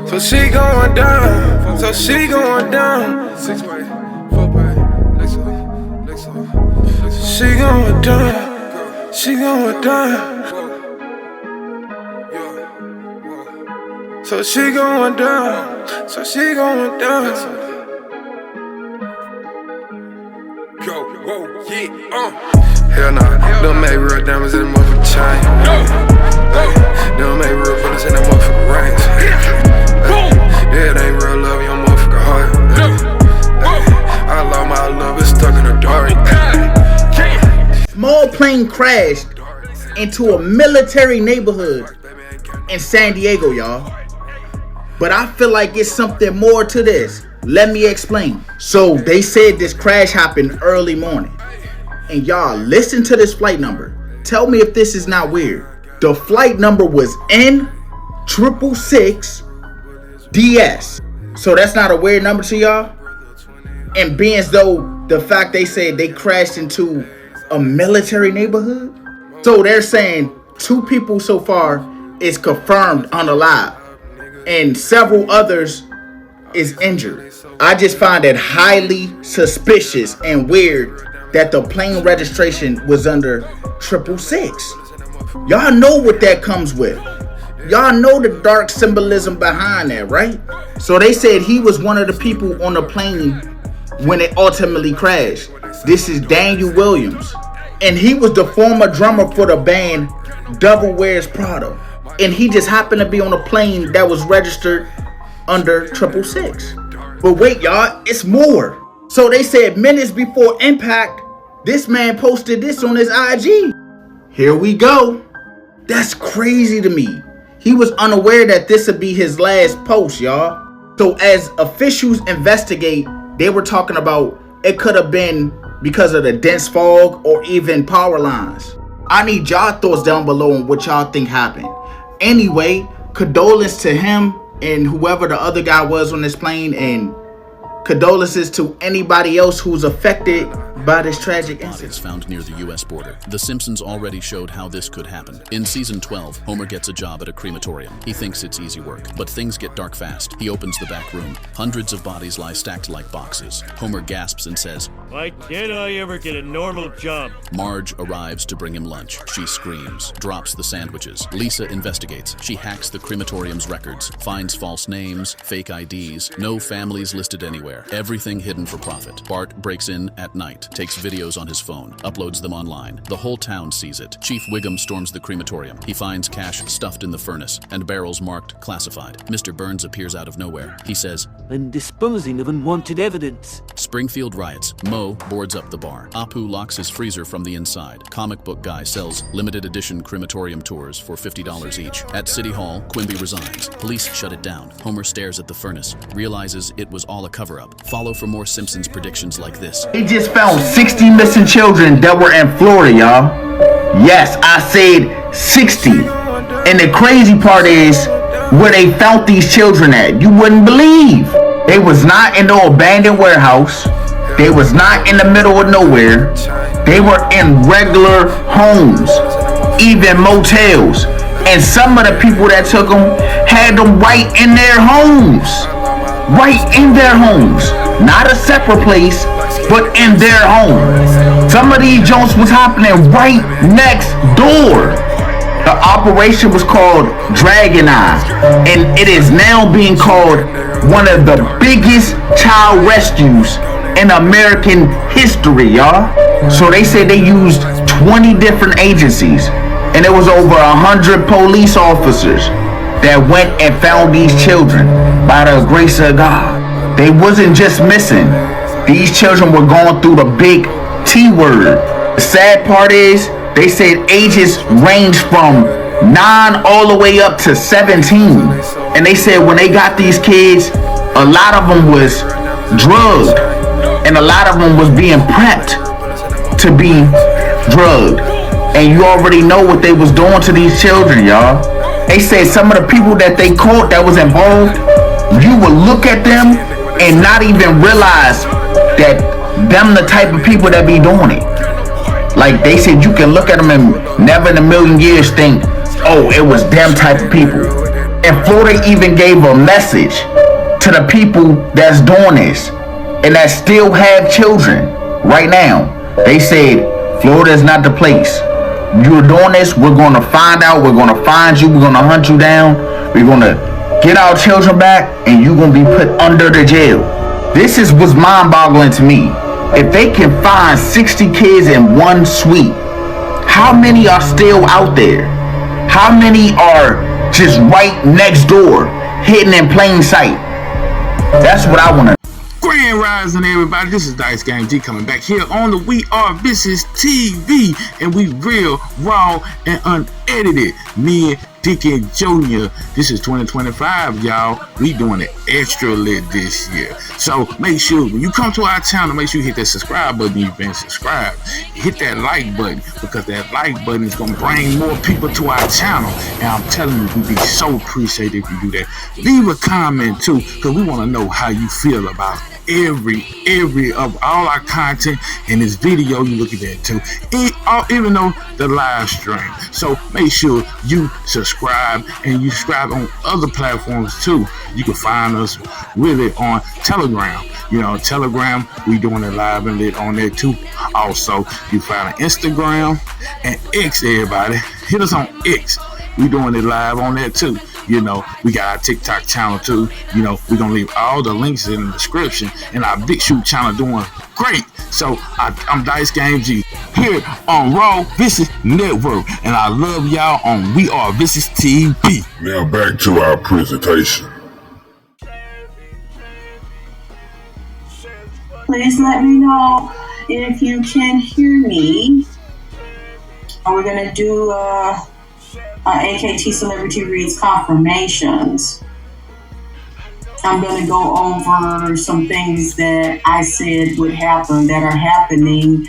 So she going down. So she going down. 6-way, 4-way, she going down. She going down. So she going down. So she going down. Go, whoa, yeah, hell nah, don't make real diamonds in the motherfucking chain. Don't make real bullets in that motherfucking rings. Yeah, it ain't real love in your motherfucking heart. I love my love, it's stuck in the dark. Small plane crashed into a military neighborhood in San Diego, y'all. But I feel like it's something more to this. Let me explain. So they said this crash happened early morning. And y'all, listen to this flight number. Tell me if this is not weird. The flight number was N666 DS. So that's not a weird number to y'all? And being as though the fact they said they crashed into a military neighborhood? So they're saying 2 people so far is confirmed unalive. And several others is injured. I just find it highly suspicious and weird that the plane registration was under 666. Y'all know what that comes with. Y'all know the dark symbolism behind that, right? So they said he was one of the people on the plane when it ultimately crashed. This is Daniel Williams. And he was the former drummer for the band Devil Wears Prada. And he just happened to be on a plane that was registered under 666. But wait, y'all, it's more. So they said minutes before impact, this man posted this on his IG. Here we go. That's crazy to me. He was unaware that this would be his last post, y'all. So as officials investigate, they were talking about it could have been because of the dense fog or even power lines. I need y'all thoughts down below on what y'all think happened. Anyway, condolences to him and whoever the other guy was on this plane, and condolences to anybody else who's affected by this tragic incident. Found near the U.S. border. The Simpsons already showed how this could happen. In season 12, Homer gets a job at a crematorium. He thinks it's easy work, but things get dark fast. He opens the back room. Hundreds of bodies lie stacked like boxes. Homer gasps and says, "Why can't I ever get a normal job?" Marge arrives to bring him lunch. She screams, drops the sandwiches. Lisa investigates. She hacks the crematorium's records, finds false names, fake IDs, no families listed anywhere. Everything hidden for profit. Bart breaks in at night, takes videos on his phone, uploads them online. The whole town sees it. Chief Wiggum storms the crematorium. He finds cash stuffed in the furnace and barrels marked classified. Mr. Burns appears out of nowhere. He says, "I'm disposing of unwanted evidence." Springfield riots. Mo boards up the bar. Apu locks his freezer from the inside. Comic book guy sells limited edition crematorium tours for $50 each. At City Hall, Quimby resigns. Police shut it down. Homer stares at the furnace, realizes it was all a cover-up. Follow for more Simpsons predictions like this. They just found 60 missing children that were in Florida, y'all. Yes, I said 60. And the crazy part is where they found these children at. You wouldn't believe. They was not in no abandoned warehouse. They was not in the middle of nowhere. They were in regular homes, even motels. And some of the people that took them had them right in their homes. Right in their homes. Not a separate place, but in their home. Some of these joints was happening right next door. The operation was called Dragon Eye, and it is now being called one of the biggest child rescues in American history, y'all. So they said they used 20 different agencies, and it was over 100 police officers that went and found these children by the grace of God. They wasn't just missing. These children were going through the big T word. The sad part is, they said ages range from 9 all the way up to 17. And they said when they got these kids, a lot of them was drugged. And a lot of them was being prepped to be drugged. And you already know what they was doing to these children, y'all. They said some of the people that they caught that was involved, you would look at them and not even realize that them the type of people that be doing it. Like they said, you can look at them and never in a million years think, oh, it was them type of people. And Florida even gave a message to the people that's doing this and that still have children right now. They said, Florida is not the place. You're doing this, we're going to find out, we're going to find you, we're going to hunt you down, we're going to get our children back, and you're going to be put under the jail. This is what's mind-boggling to me. If they can find 60 kids in one suite, how many are still out there? How many are just right next door, hidden in plain sight? That's what I want to. Grand Rising, everybody. This is Dice Game G coming back here on the We Are VishusTv, and we real, raw, and unedited. Me and Dickie Jr. This is 2025, y'all. We doing it extra lit this year. So make sure when you come to our channel, make sure you hit that subscribe button. You've been subscribed. Hit that like button, because that like button is gonna bring more people to our channel. And I'm telling you, we'd be so appreciated if you do that. Leave a comment too, because we want to know how you feel about every of all our content in this video you looking at too, even though the live stream. So make sure you subscribe, and you subscribe on other platforms too. You can find us really on Telegram. You know, Telegram, we doing it live and lit on there too. Also, you find Instagram and X. Everybody hit us on X. We doing it live on there too. You know, we got our TikTok channel too. You know, we're gonna leave all the links in the description. And our Big Shoot channel doing great. So I'm Dice Game G here on Raw Vicious Network, and I love y'all on We Are VishusTv. Now back to our presentation. Please let me know if you can hear me. We're gonna do AKT Celebrity Reads Confirmations. I'm going to go over some things that I said would happen that are happening.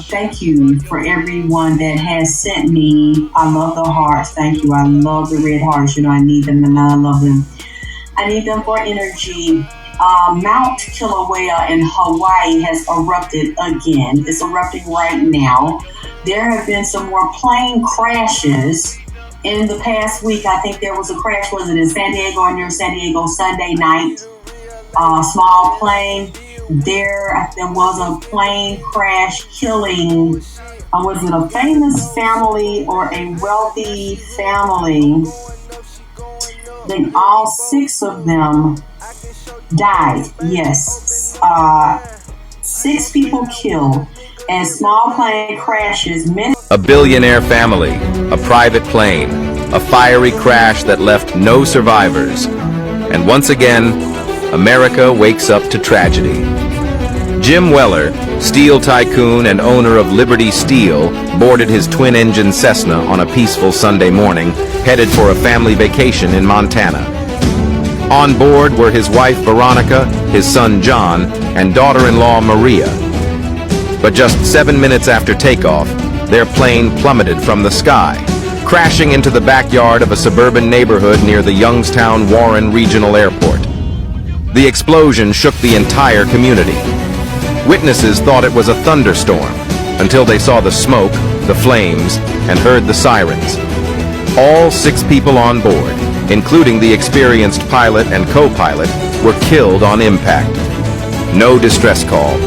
Thank you for everyone that has sent me. I love the hearts. Thank you. I love the red hearts. You know, I need them and I love them. I need them for energy. Mount Kilauea in Hawaii has erupted again. It's erupting right now. There have been some more plane crashes in the past week. I think there was a crash, was it in San Diego or near San Diego Sunday night? Small plane. There was a plane crash killing, was it a famous family or a wealthy family? Then all 6 of them died. Yes. 6 people killed. And small plane crashes. A billionaire family, a private plane, a fiery crash that left no survivors. And once again, America wakes up to tragedy. Jim Weller, steel tycoon and owner of Liberty Steel, boarded his twin-engine Cessna on a peaceful Sunday morning, headed for a family vacation in Montana. On board were his wife Veronica, his son John, and daughter-in-law Maria. But just 7 minutes after takeoff, their plane plummeted from the sky, crashing into the backyard of a suburban neighborhood near the Youngstown-Warren Regional Airport. The explosion shook the entire community. Witnesses thought it was a thunderstorm until they saw the smoke, the flames, and heard the sirens. All 6 people on board, including the experienced pilot and co-pilot, were killed on impact. No distress call.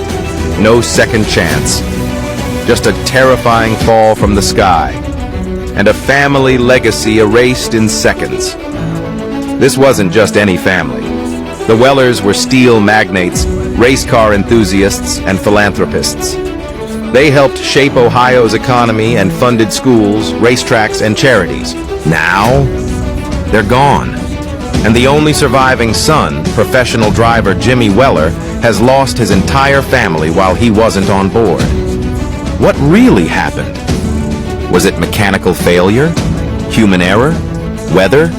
No second chance. Just a terrifying fall from the sky, and a family legacy erased in seconds. This wasn't just any family. The Wellers were steel magnates, race car enthusiasts, and philanthropists. They helped shape Ohio's economy and funded schools, racetracks, and charities. Now, they're gone. And the only surviving son, professional driver Jimmy Weller, has lost his entire family while he wasn't on board. What really happened? Was it mechanical failure? Human error? Weather?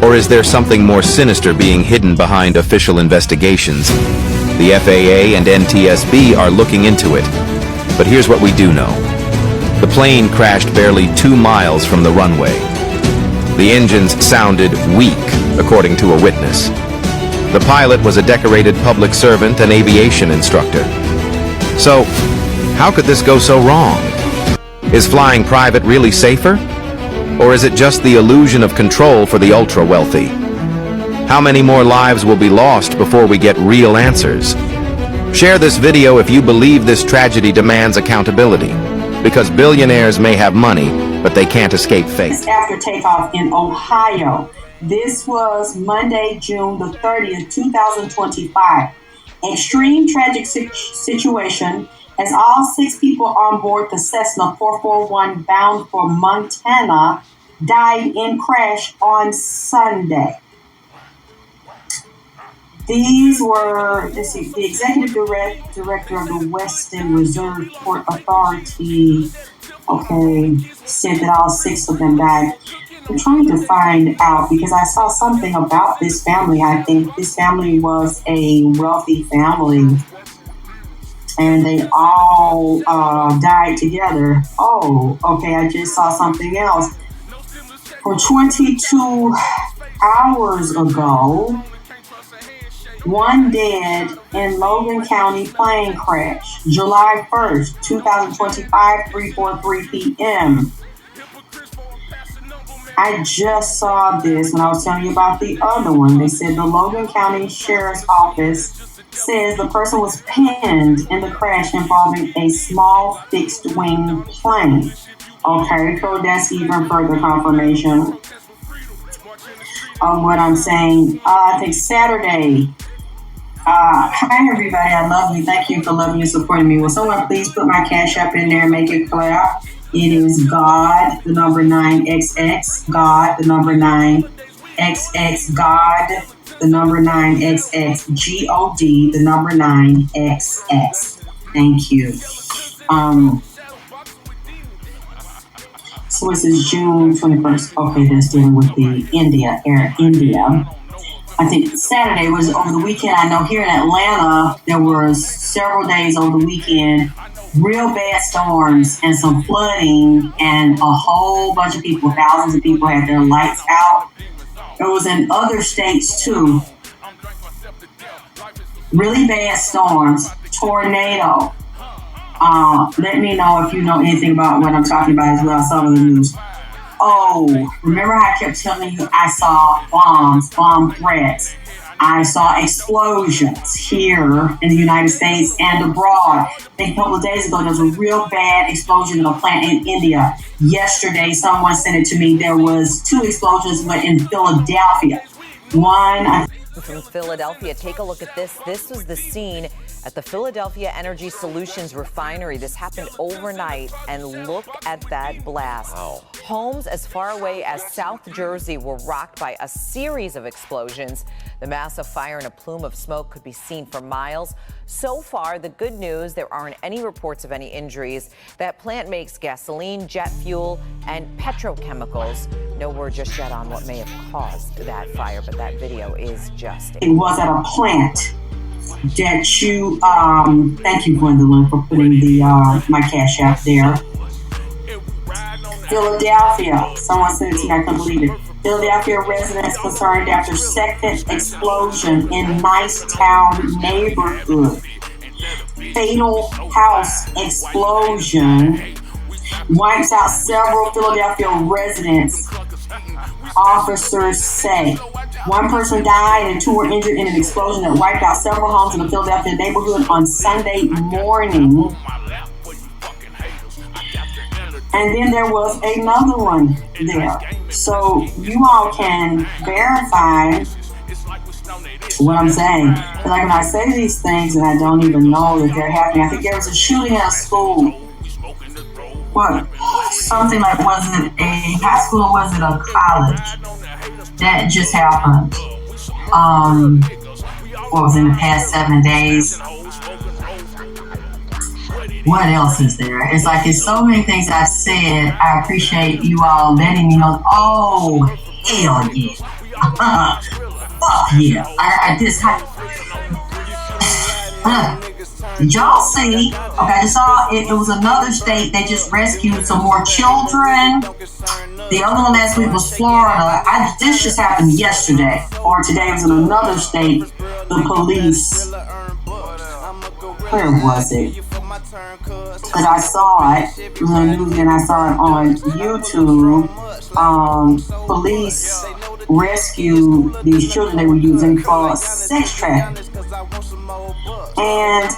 Or is there something more sinister being hidden behind official investigations? The FAA and NTSB are looking into it. But here's what we do know. The plane crashed barely 2 miles from the runway. The engines sounded weak, according to a witness. The pilot was a decorated public servant and aviation instructor. So, how could this go so wrong? Is flying private really safer? Or is it just the illusion of control for the ultra-wealthy? How many more lives will be lost before we get real answers? Share this video if you believe this tragedy demands accountability, because billionaires may have money, but they can't escape fate. After takeoff in Ohio. This was Monday, June the 30th, 2025. Extreme tragic situation as all 6 people on board the Cessna 441 bound for Montana died in crash on Sunday. These were, the executive director of the Western Reserve Port Authority, said that all 6 of them died. I'm trying to find out because I saw something about this family. I think this family was a wealthy family and they all died together. Oh, okay, I just saw something else. For 22 hours ago, 1 dead in Logan County plane crash. July 1st, 2025, 3:43 p.m. I just saw this when I was telling you about the other one. They said the Logan County Sheriff's Office says the person was pinned in the crash involving a small fixed-wing plane. Okay, so that's even further confirmation of what I'm saying. I think Saturday. Hi, everybody. I love you. Thank you for loving and supporting me. Will someone please put my Cash App in there and make it clear? It is God, the number 9XX, God, the number 9XX, God, the number 9XX, GOD, the number 9XX. Thank you. So this is June 21st. Okay, that's dealing with the Air India. I think Saturday was over the weekend. I know here in Atlanta, there were several days over the weekend, real bad storms and some flooding, and a whole bunch of people, thousands of people had their lights out. It was in other states too. Really bad storms, tornado. Let me know if you know anything about what I'm talking about as well. I saw it in the news. Oh, remember how I kept telling you I saw bomb threats. I saw explosions here in the United States and abroad. I think a couple of days ago, there was a real bad explosion in a plant in India. Yesterday, someone sent it to me. There was 2 explosions, but in Philadelphia. One, from Philadelphia, take a look at this. This was the scene at the Philadelphia Energy Solutions refinery. This happened overnight, and look at that blast. Wow. Homes as far away as South Jersey were rocked by a series of explosions. The massive fire and a plume of smoke could be seen for miles. So far, the good news, there aren't any reports of any injuries. That plant makes gasoline, jet fuel, and petrochemicals. No word just yet on what may have caused that fire, but that video is just... It was at a plant that you, thank you, Gwendolyn, for putting the my Cash App there. Philadelphia, someone sent it to me, I couldn't believe it. Philadelphia residents concerned after second explosion in Nicetown neighborhood. Fatal house explosion wipes out several Philadelphia residents, officers say. 1 person died and 2 were injured in an explosion that wiped out several homes in the Philadelphia neighborhood on Sunday morning. And then there was another one there. So you all can verify what I'm saying. Like when I say these things and I don't even know that they're happening. I think there was a shooting at a school. What? Something like, was it a high school or was it a college? That just happened. What was in the past 7 days? What else is there? It's like, it's so many things I said. I appreciate you all letting me know. Oh, hell yeah. Fuck yeah. I just... Did y'all see? Okay, I just saw it was another state. They just rescued some more children. The other one last week was Florida. This just happened yesterday. Or today was in another state. The police. Where was it? because I saw it. It was on the news and I saw it on YouTube. Police rescued these children they were using for sex trafficking. And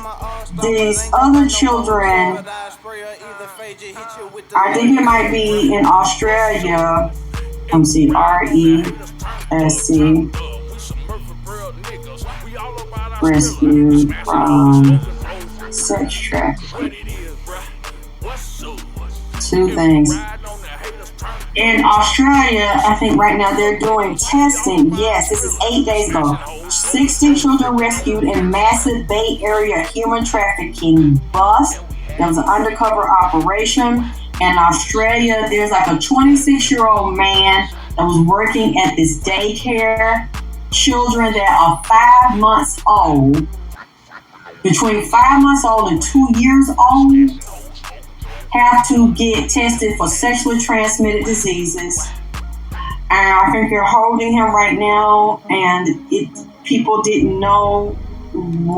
these other children, I think it might be in Australia. Let me see, RESC, rescued from sex trafficking. Two things. In Australia, I think right now they're doing testing. Yes, this is 8 days ago. 60 children rescued in massive Bay Area human trafficking bust. There was an undercover operation. In Australia, there's like a 26-year-old man that was working at this daycare. Children that are 5 months old, between 5 months old and 2 years old, have to get tested for sexually transmitted diseases. And I think they're holding him right now, and people didn't know.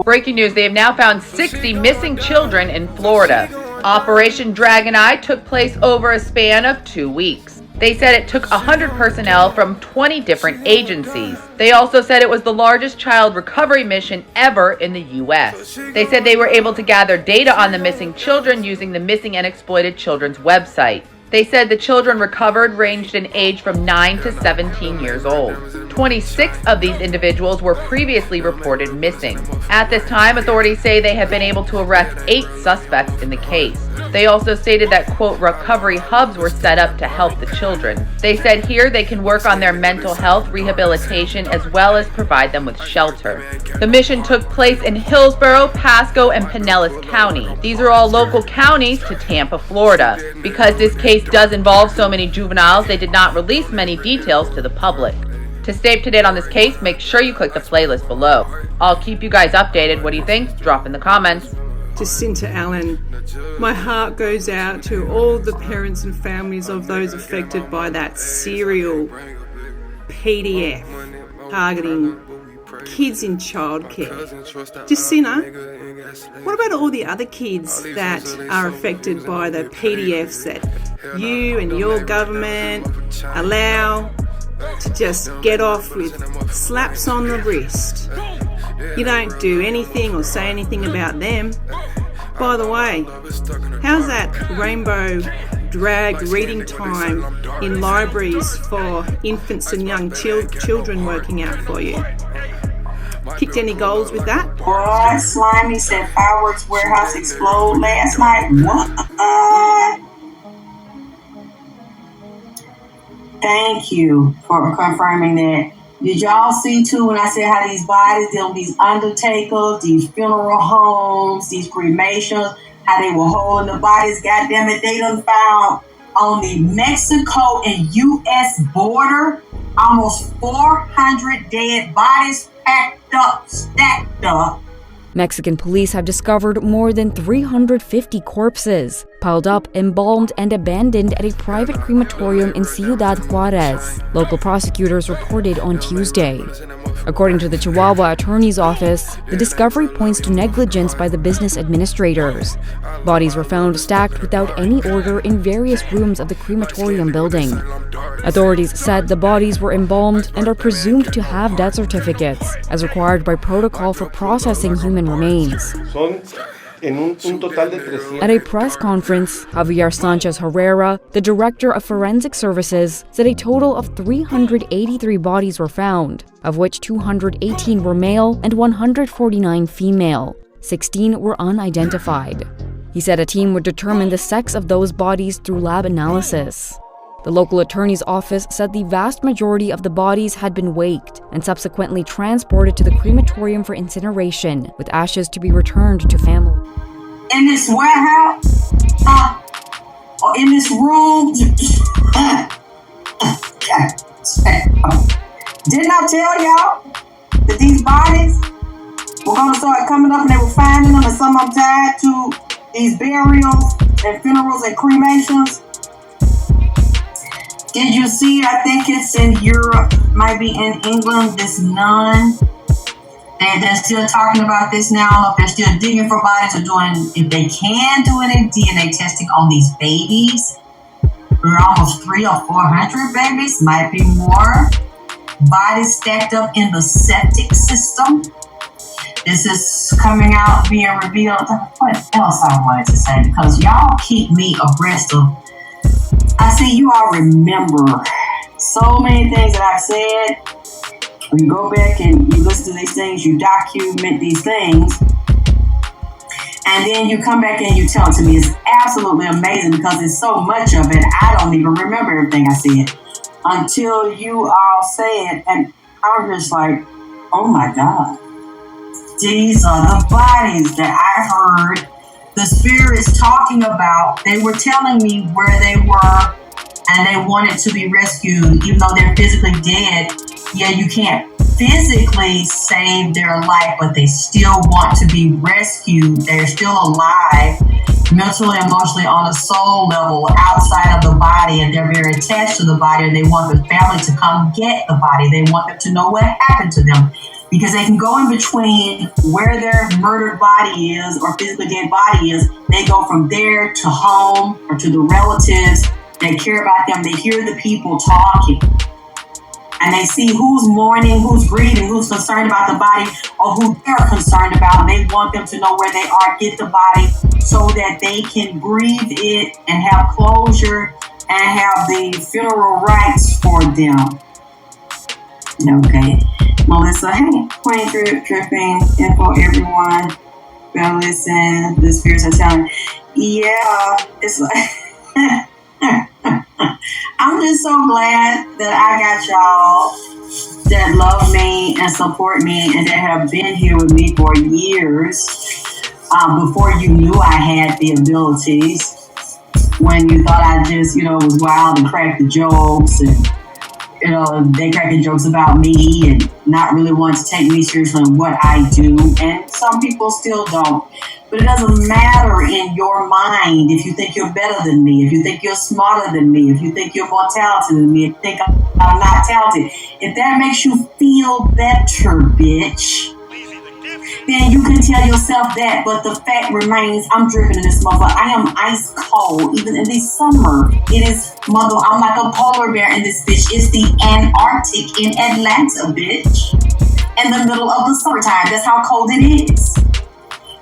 Breaking news, they have now found 60 missing children in Florida. Operation Dragon Eye took place over a span of 2 weeks. They said it took 100 personnel from 20 different agencies. They also said it was the largest child recovery mission ever in the U.S. They said they were able to gather data on the missing children using the Missing and Exploited Children's website. They said the children recovered ranged in age from 9 to 17 years old. 26 of these individuals were previously reported missing. At this time, authorities say they have been able to arrest 8 suspects in the case. They also stated that, quote, recovery hubs were set up to help the children. They said here they can work on their mental health rehabilitation as well as provide them with shelter. The mission took place in Hillsborough, Pasco, and Pinellas County. These are all local counties to Tampa, Florida. Because this case does involve so many juveniles, they did not release many details to the public. To stay up to date on this case, make sure you click the playlist below. I'll keep you guys updated. What do you think? Drop in the comments. Jacinta Allen, my heart goes out to all the parents and families of those affected by that serial PDF targeting kids in childcare. Jacinta, what about all the other kids that are affected by the PDFs that you and your government allow to just get off with slaps on the wrist? You don't do anything or say anything about them. By the way, how's that rainbow drag reading time in libraries for infants and young children working out for you? Kicked any goals with that? What? Slimy said fireworks warehouse explode last night. What? Thank you for confirming that. Did y'all see too when I said how these bodies, these undertakers, these funeral homes, these cremations, how they were holding the bodies? Goddamn it, they done found on the Mexico and U.S. border almost 400 dead bodies packed up, stacked up. Mexican police have discovered more than 350 corpses, piled up, embalmed, and abandoned at a private crematorium in Ciudad Juarez, local prosecutors reported on Tuesday. According to the Chihuahua Attorney's Office, the discovery points to negligence by the business administrators. Bodies were found stacked without any order in various rooms of the crematorium building. Authorities said the bodies were embalmed and are presumed to have death certificates, as required by protocol for processing human remains. At a press conference, Javier Sanchez Herrera, the director of forensic services, said a total of 383 bodies were found, of which 218 were male and 149 female. 16 were unidentified. He said a team would determine the sex of those bodies through lab analysis. The local attorney's office said the vast majority of the bodies had been waked and subsequently transported to the crematorium for incineration, with ashes to be returned to family. In this warehouse, or in this room, didn't I tell y'all that these bodies were going to start coming up and they were finding them, and some of them tied to these burials and funerals and cremations? Did you see, I think it's in Europe, might be in England, this nun They're still talking about this now. If they're still digging for bodies or doing, if they can do any DNA testing on these babies. There are almost 300 or 400 babies, might be more. Bodies stacked up in the septic system. This is coming out, being revealed. What else I wanted to say? Because y'all keep me abreast of. I see you all remember so many things that I've said. You go back and you listen to these things, you document these things, and then you come back and you tell it to me. It's absolutely amazing because there's so much of it. I don't even remember everything I said until you all say it, and I'm just like, oh my God. These are the bodies that I heard the spirits talking about. They were telling me where they were and they wanted to be rescued, even though they're physically dead. Yeah, you can't physically save their life, but they still want to be rescued. They're still alive, mentally, emotionally, on a soul level, outside of the body, and they're very attached to the body, and they want the family to come get the body. They want them to know what happened to them, because they can go in between where their murdered body is or physically dead body is. They go from there to home or to the relatives that care about them. They hear the people talking. And they see who's mourning, who's grieving, who's concerned about the body, or who they're concerned about. And they want them to know where they are, get the body, so that they can grieve it and have closure and have the funeral rites for them. Okay. Melissa, hey, Queen Dripping, info everyone. Better listen. The spirits are telling. Yeah, it's like. I'm just so glad that I got y'all that love me and support me and that have been here with me for years. Before you knew I had the abilities, when you thought I just, was wild and cracked the jokes, and they cracking jokes about me and not really want to take me seriously in what I do, and some people still don't. But it doesn't matter in your mind if you think you're better than me, if you think you're smarter than me, if you think you're more talented than me, if you think I'm not talented. If that makes you feel better, bitch, then you can tell yourself that. But the fact remains, I'm dripping in this motherfucker. I am ice cold, even in the summer. It is, I'm like a polar bear in this bitch. It's the Antarctic in Atlanta, bitch. In the middle of the summertime. That's how cold it is.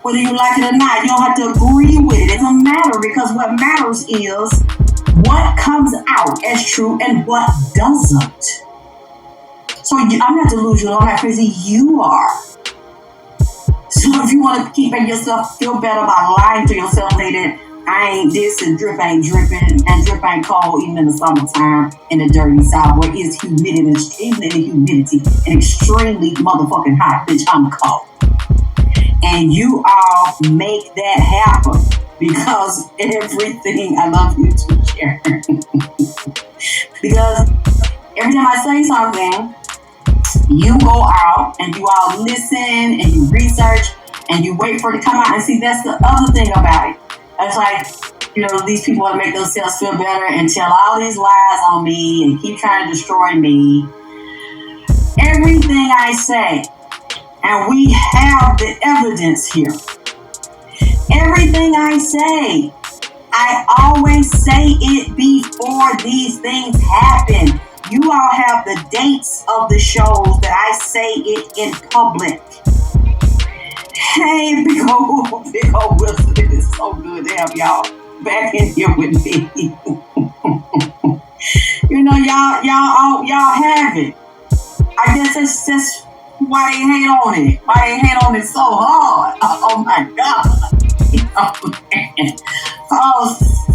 Whether you like it or not, you don't have to agree with it. It doesn't matter, because what matters is what comes out as true and what doesn't. So I'm not delusional. I'm not crazy. You are. So if you want to keep making yourself feel better by lying to yourself, say that I ain't this and drip ain't dripping and drip ain't cold, even in the summertime in the dirty South, where it's humidity, even in the humidity, and extremely motherfucking hot, bitch, I'm cold. And you all make that happen, because everything, I love you too, Sharon. Because every time I say something, you go out and you all listen and you research and you wait for it to come out. And see, that's the other thing about it. It's like, these people want to make themselves feel better and tell all these lies on me and keep trying to destroy me. Everything I say, and we have the evidence here. Everything I say, I always say it before these things happen. You all have the dates of the shows that I say it in public. Hey, big old Wilson, it is so good to have y'all back in here with me. Y'all have it. I guess that's why they hate on it. Why they hate on it so hard. Oh my God.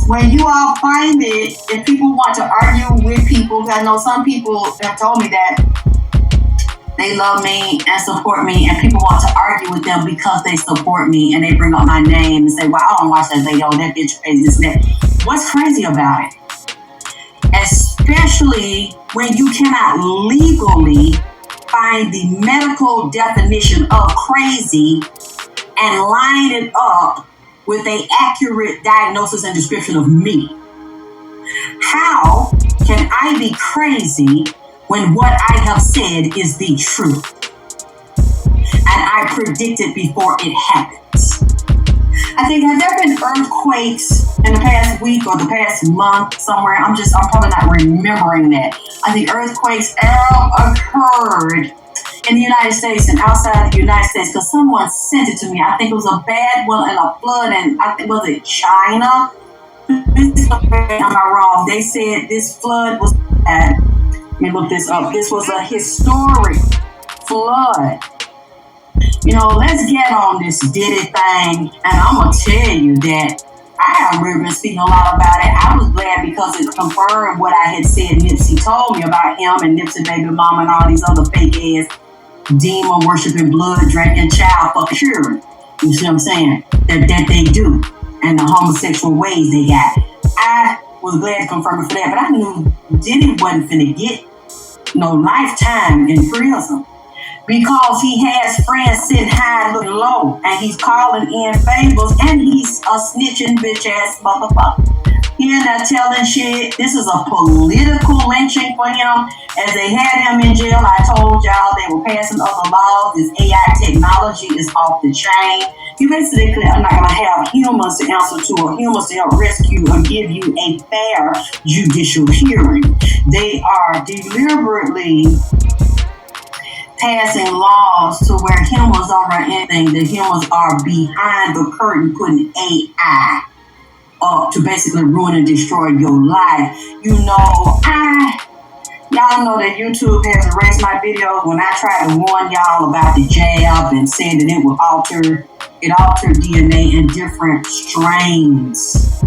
When you all find it, if people want to argue with people, I know some people have told me that they love me and support me, and people want to argue with them because they support me, and they bring up my name and say, well, I don't watch that video, that bitch crazy, this and that. What's crazy about it? Especially when you cannot legally find the medical definition of crazy and line it up with an accurate diagnosis and description of me. How can I be crazy when what I have said is the truth? and I predict it before it happens. I think, have there been earthquakes in the past week or the past month somewhere? I'm probably not remembering that. I think earthquakes occurred in the United States and outside the United States, because someone sent it to me. I think it was a bad one and a flood, and I think, was it China? Am I wrong? They said this flood was bad. Let me look this up. This was a historic flood. You know, let's get on this Diddy thing, and I'm gonna tell you that I have really been speaking a lot about it. I was glad because it confirmed what I had said Nipsey told me about him and Nipsey baby mama and all these other fake ass demon worshiping, blood drinking, child fucking children. You see what I'm saying? That they do, and the homosexual ways they got. I was glad to confirm it for that, but I knew Diddy wasn't finna get no lifetime in prison, because he has friends sitting high and looking low, and he's calling in favors, and he's a snitching bitch ass motherfucker. He in there telling shit. This is a political lynching for him. As they had him in jail, I told y'all they were passing other laws. This AI technology is off the chain. You basically are not going to have humans to answer to, or humans to help rescue or give you a fair judicial hearing. They are deliberately passing laws to where humans don't run anything. The humans are behind the curtain putting AI up to basically ruin and destroy your life. You know, y'all know that YouTube has erased my videos when I tried to warn y'all about the jab and said that it would altered DNA, and different strains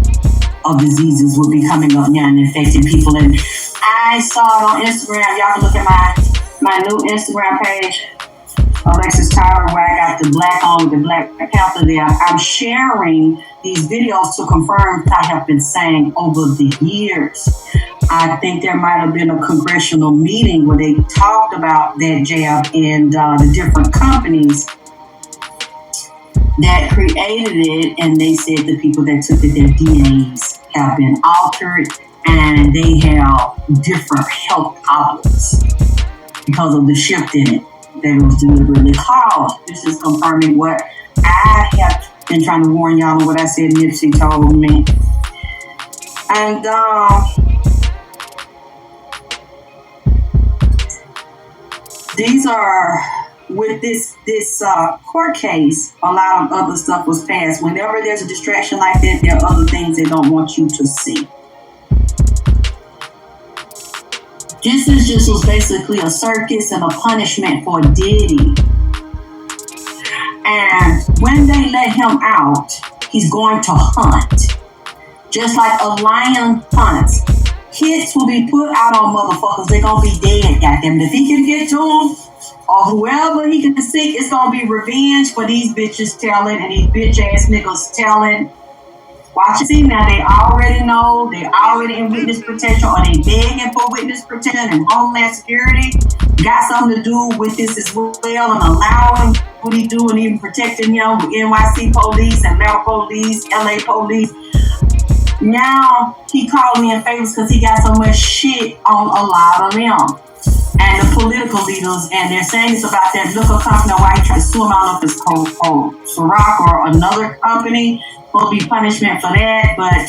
of diseases would be coming up now and infecting people. And I saw it on Instagram. Y'all can look at my new Instagram page, Alexyss Tylor, where I got the black on with the Black Panther there. I'm sharing these videos to confirm what I have been saying over the years. I think there might have been a congressional meeting where they talked about that jab and the different companies that created it, and they said the people that took it, their DNAs have been altered and they have different health problems because of the shift in it that was deliberately caused. This is confirming what I have been trying to warn y'all, what I said Nipsey told me. And these are, with this court case, a lot of other stuff was passed. Whenever there's a distraction like that, there are other things they don't want you to see. This was basically a circus and a punishment for Diddy. And when they let him out, he's going to hunt. Just like a lion hunts. Hits will be put out on motherfuckers. They're going to be dead, goddamn. If he can get to them, or whoever he can seek, it's going to be revenge for these bitches telling, and these bitch ass niggas telling. Watch it. See, now they already know, they already in witness protection, or they begging for witness protection, and Homeland Security got something to do with this as well, and allowing what he do, and even protecting him with NYC police and Maryland police, LA police. Now he called me in favors because he got so much shit on a lot of them. And the political leaders, and they're saying it's about that liquor company where he tried to sue him out of his Ciroc or another company. Will be punishment for that, but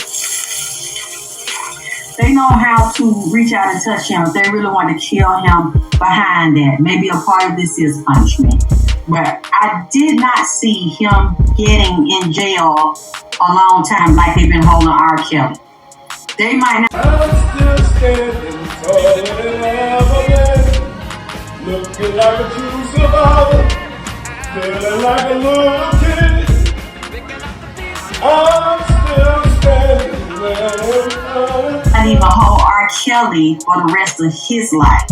they know how to reach out and touch him if they really want to kill him behind that. Maybe a part of this is punishment. But I did not see him getting in jail a long time like they've been holding R. Kelly. They might not. I'm still standing tall and avalanche, looking like a true survivor, feeling like a little kid. I'm still standing not even hold R. Kelly for the rest of his life.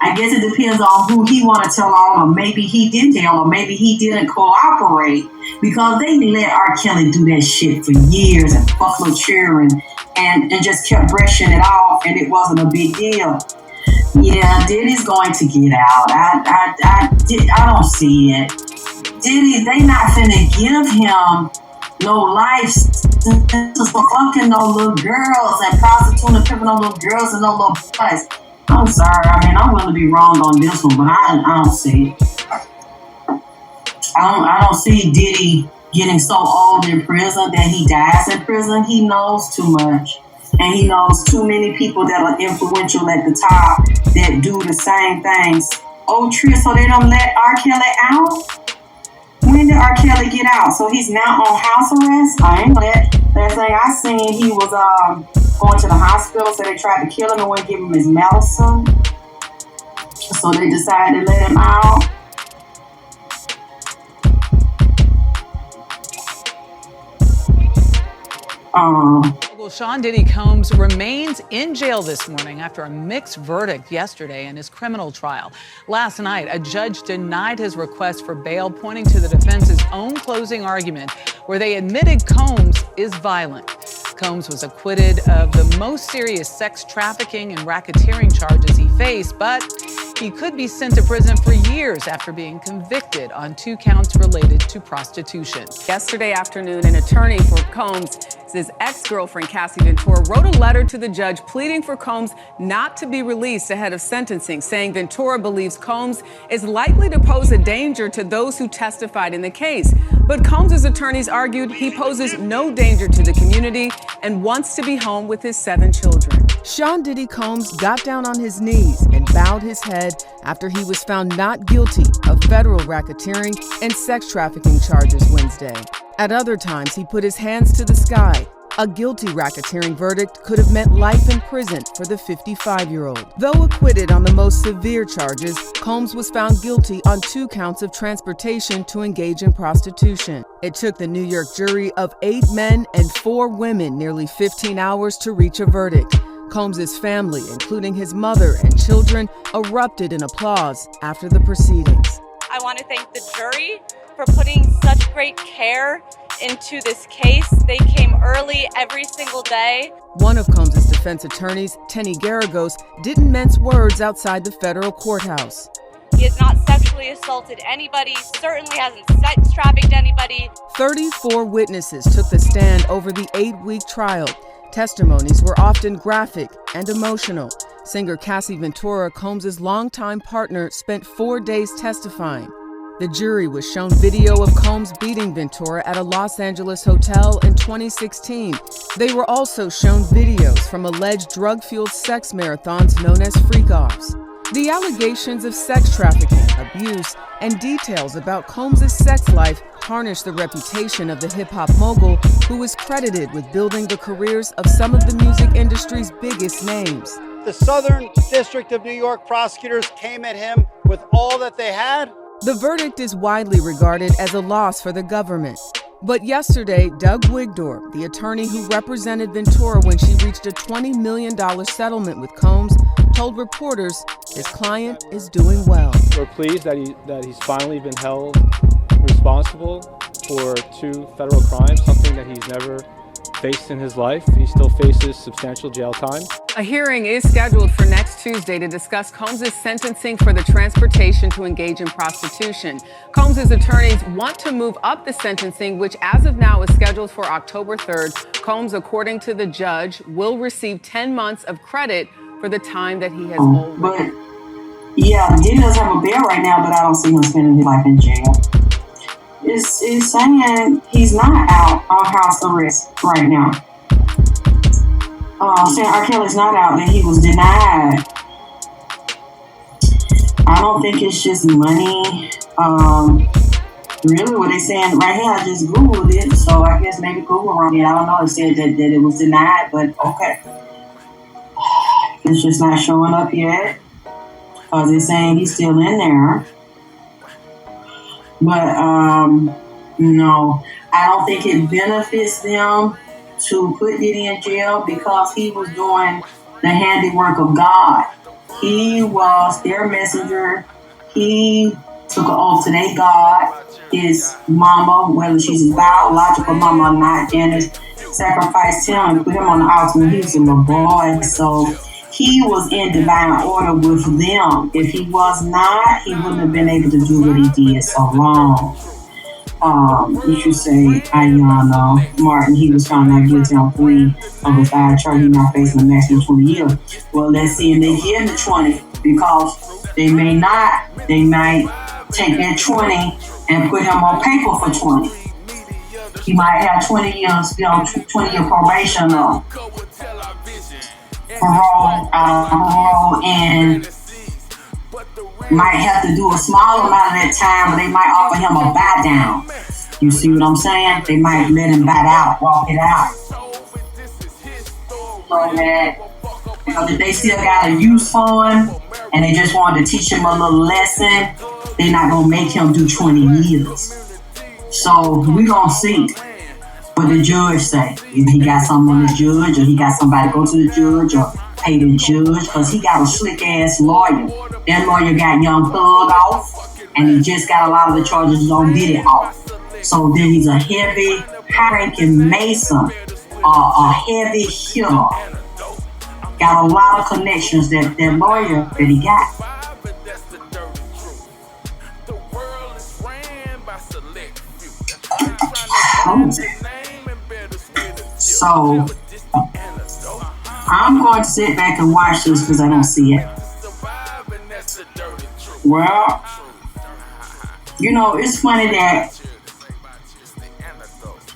I guess it depends on who he want to tell on, or maybe he didn't tell, or maybe he didn't cooperate, because they let R. Kelly do that shit for years and fuck little children and just kept brushing it off, and it wasn't a big deal. Yeah, Diddy's going to get out. I don't see it. Diddy, they not finna give him no life sentences for fucking no little girls and prostituting and pimping no little girls and no little boys. I'm sorry. I mean, I'm willing to be wrong on this one, but I don't see it. I don't see Diddy getting so old in prison that he dies in prison. He knows too much. And he knows too many people that are influential at the top that do the same things. Oh, Trish, so they don't let R. Kelly out? When did R. Kelly get out? So he's now on house arrest? I ain't let. Last thing I seen, he was going to the hospital, so they tried to kill him and wouldn't give him his medicine. So they decided to let him out. Sean Diddy Combs remains in jail this morning after a mixed verdict yesterday in his criminal trial. Last night, a judge denied his request for bail, pointing to the defense's own closing argument, where they admitted Combs is violent. Combs was acquitted of the most serious sex trafficking and racketeering charges he faced, but he could be sent to prison for years after being convicted on 2 counts related to prostitution. Yesterday afternoon, an attorney for Combs, his ex-girlfriend Cassie Ventura, wrote a letter to the judge pleading for Combs not to be released ahead of sentencing, saying Ventura believes Combs is likely to pose a danger to those who testified in the case. But Combs' attorneys argued he poses no danger to the community and wants to be home with his 7 children. Sean Diddy Combs got down on his knees and bowed his head after he was found not guilty of federal racketeering and sex trafficking charges Wednesday. At other times, he put his hands to the sky. A guilty racketeering verdict could have meant life in prison for the 55-year-old. Though acquitted on the most severe charges, Combs was found guilty on 2 counts of transportation to engage in prostitution. It took the New York jury of 8 men and 4 women nearly 15 hours to reach a verdict. Combs' family, including his mother and children, erupted in applause after the proceedings. I want to thank the jury for putting such great care into this case. They came early every single day. One of Combs' defense attorneys, Tenny Garagos, didn't mince words outside the federal courthouse. He has not sexually assaulted anybody, certainly hasn't sex trafficked anybody. 34 witnesses took the stand over the 8-week trial. Testimonies were often graphic and emotional. Singer Cassie Ventura, Combs' longtime partner, spent 4 days testifying. The jury was shown video of Combs beating Ventura at a Los Angeles hotel in 2016. They were also shown videos from alleged drug-fueled sex marathons known as freak-offs. The allegations of sex trafficking, abuse, and details about Combs' sex life tarnished the reputation of the hip-hop mogul, who was credited with building the careers of some of the music industry's biggest names. The Southern District of New York prosecutors came at him with all that they had. The verdict is widely regarded as a loss for the government. But yesterday, Doug Wigdor, the attorney who represented Ventura when she reached a $20 million settlement with Combs, told reporters his client is doing well. We're pleased that he's finally been held responsible for 2 federal crimes, something that he's never faced in his life. He still faces substantial jail time. A hearing is scheduled for next Tuesday to discuss Combs' sentencing for the transportation to engage in prostitution. Combs' attorneys want to move up the sentencing, which as of now is scheduled for October 3rd. Combs, according to the judge, will receive 10 months of credit for the time that he has already. Yeah, Diddy does have a bail right now, but I don't see him spending his life in jail. It's saying he's not out on house arrest right now. Saying R. Kelly's not out, that he was denied. I don't think it's just money. Really, what they're saying right here, I just Googled it, so I guess maybe Google wrong. I don't know. It said that it was denied, but okay. It's just not showing up yet. Because they're saying he's still in there. But, no, I don't think it benefits them to put Diddy in jail because he was doing the handiwork of God. He was their messenger. He took an oath to their God. His mama, whether she's his biological mama or not, Janice, sacrificed him and put him on the altar when he was a little boy. So he was in divine order with them. If he was not, he wouldn't have been able to do what he did so long. If you say, Ayana Martin, he was found not guilty on 3 of the 5 charges. He now facing a maximum 20 years. Well, let's see if they get him to 20 because they may not. They might take that 20 and put him on paper for 20. He might have 20 years, 20-year probation or parole, and might have to do a small amount of that time, but they might offer him a buy down. You see what I'm saying? They might let him buy it out, walk it out. So that, if they still got a use for him and they just wanted to teach him a little lesson, they're not going to make him do 20 years. So we're going to see what the judge say. If he got something on the judge, or he got somebody go to the judge, or pay the judge, because he got a slick-ass lawyer. That lawyer got Young Thug off, and he just got a lot of the charges on Diddy off. So then he's a heavy, high-ranking Mason, a heavy hitter. Got a lot of connections, that lawyer that he got. So I'm going to sit back and watch this because I don't see it. Well, it's funny that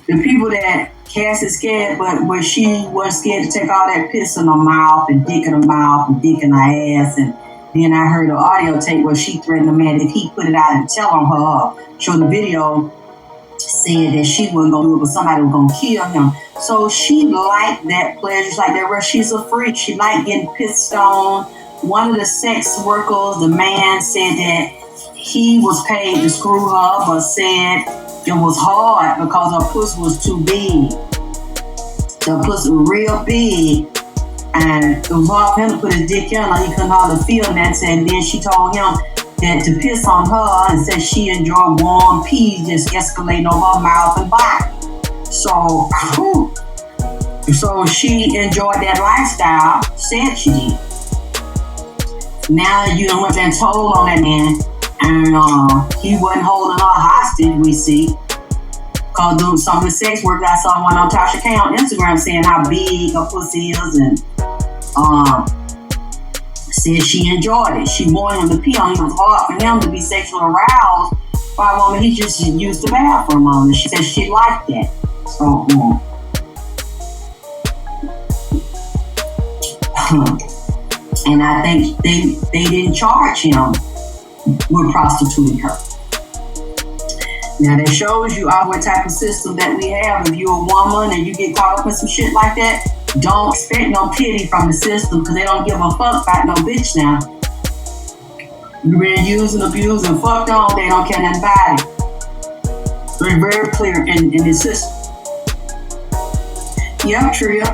the people that Cass is scared, but she was scared to take all that piss in her mouth and dick in her mouth and dick in her ass. And then I heard an audio tape where she threatened the man if he put it out and tell on her, show the video, said that she wasn't going to do it, but somebody was going to kill him. So she liked that pleasure. She's like that. She's a freak. She liked getting pissed on. One of the sex workers, the man, said that he was paid to screw her, but said it was hard because her pussy was too big. The pussy was real big, and it was hard for him to put his dick in her. He couldn't hardly feel that. And then she told him that to piss on her, and said she enjoyed warm peas just escalating over her mouth and body. So she enjoyed that lifestyle, said she did. Now you done went and told on that man, and he wasn't holding her hostage, we see. Because some of the sex workers, I saw one on Tasha K on Instagram saying how big her pussy is, and said she enjoyed it. She wanted him to pee on him. It was hard for him to be sexually aroused by a woman he just used the bathroom on. And she said she liked that. So, and I think they didn't charge him with prostituting her. Now that shows you what type of system that we have. If you're a woman and you get caught up in some shit like that, don't expect no pity from the system, because they don't give a fuck about no bitch now. You've been used and abused and fucked on, they don't care nothing about it. They're very clear in this system. Yep, Tria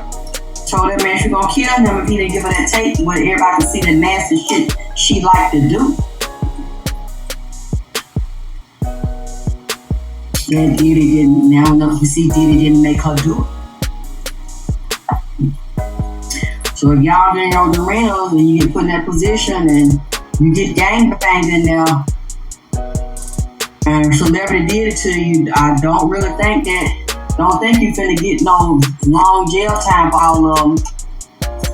told that man she gonna kill him if he didn't give her that tape where everybody can see the nasty shit she liked to do. That Diddy didn't. Now enough to see Diddy didn't make her do it. So if y'all getting on the rails and you get put in that position and you get gangbanged in there, and celebrity did it to you, I don't really think don't think you finna get no long jail time for all of them,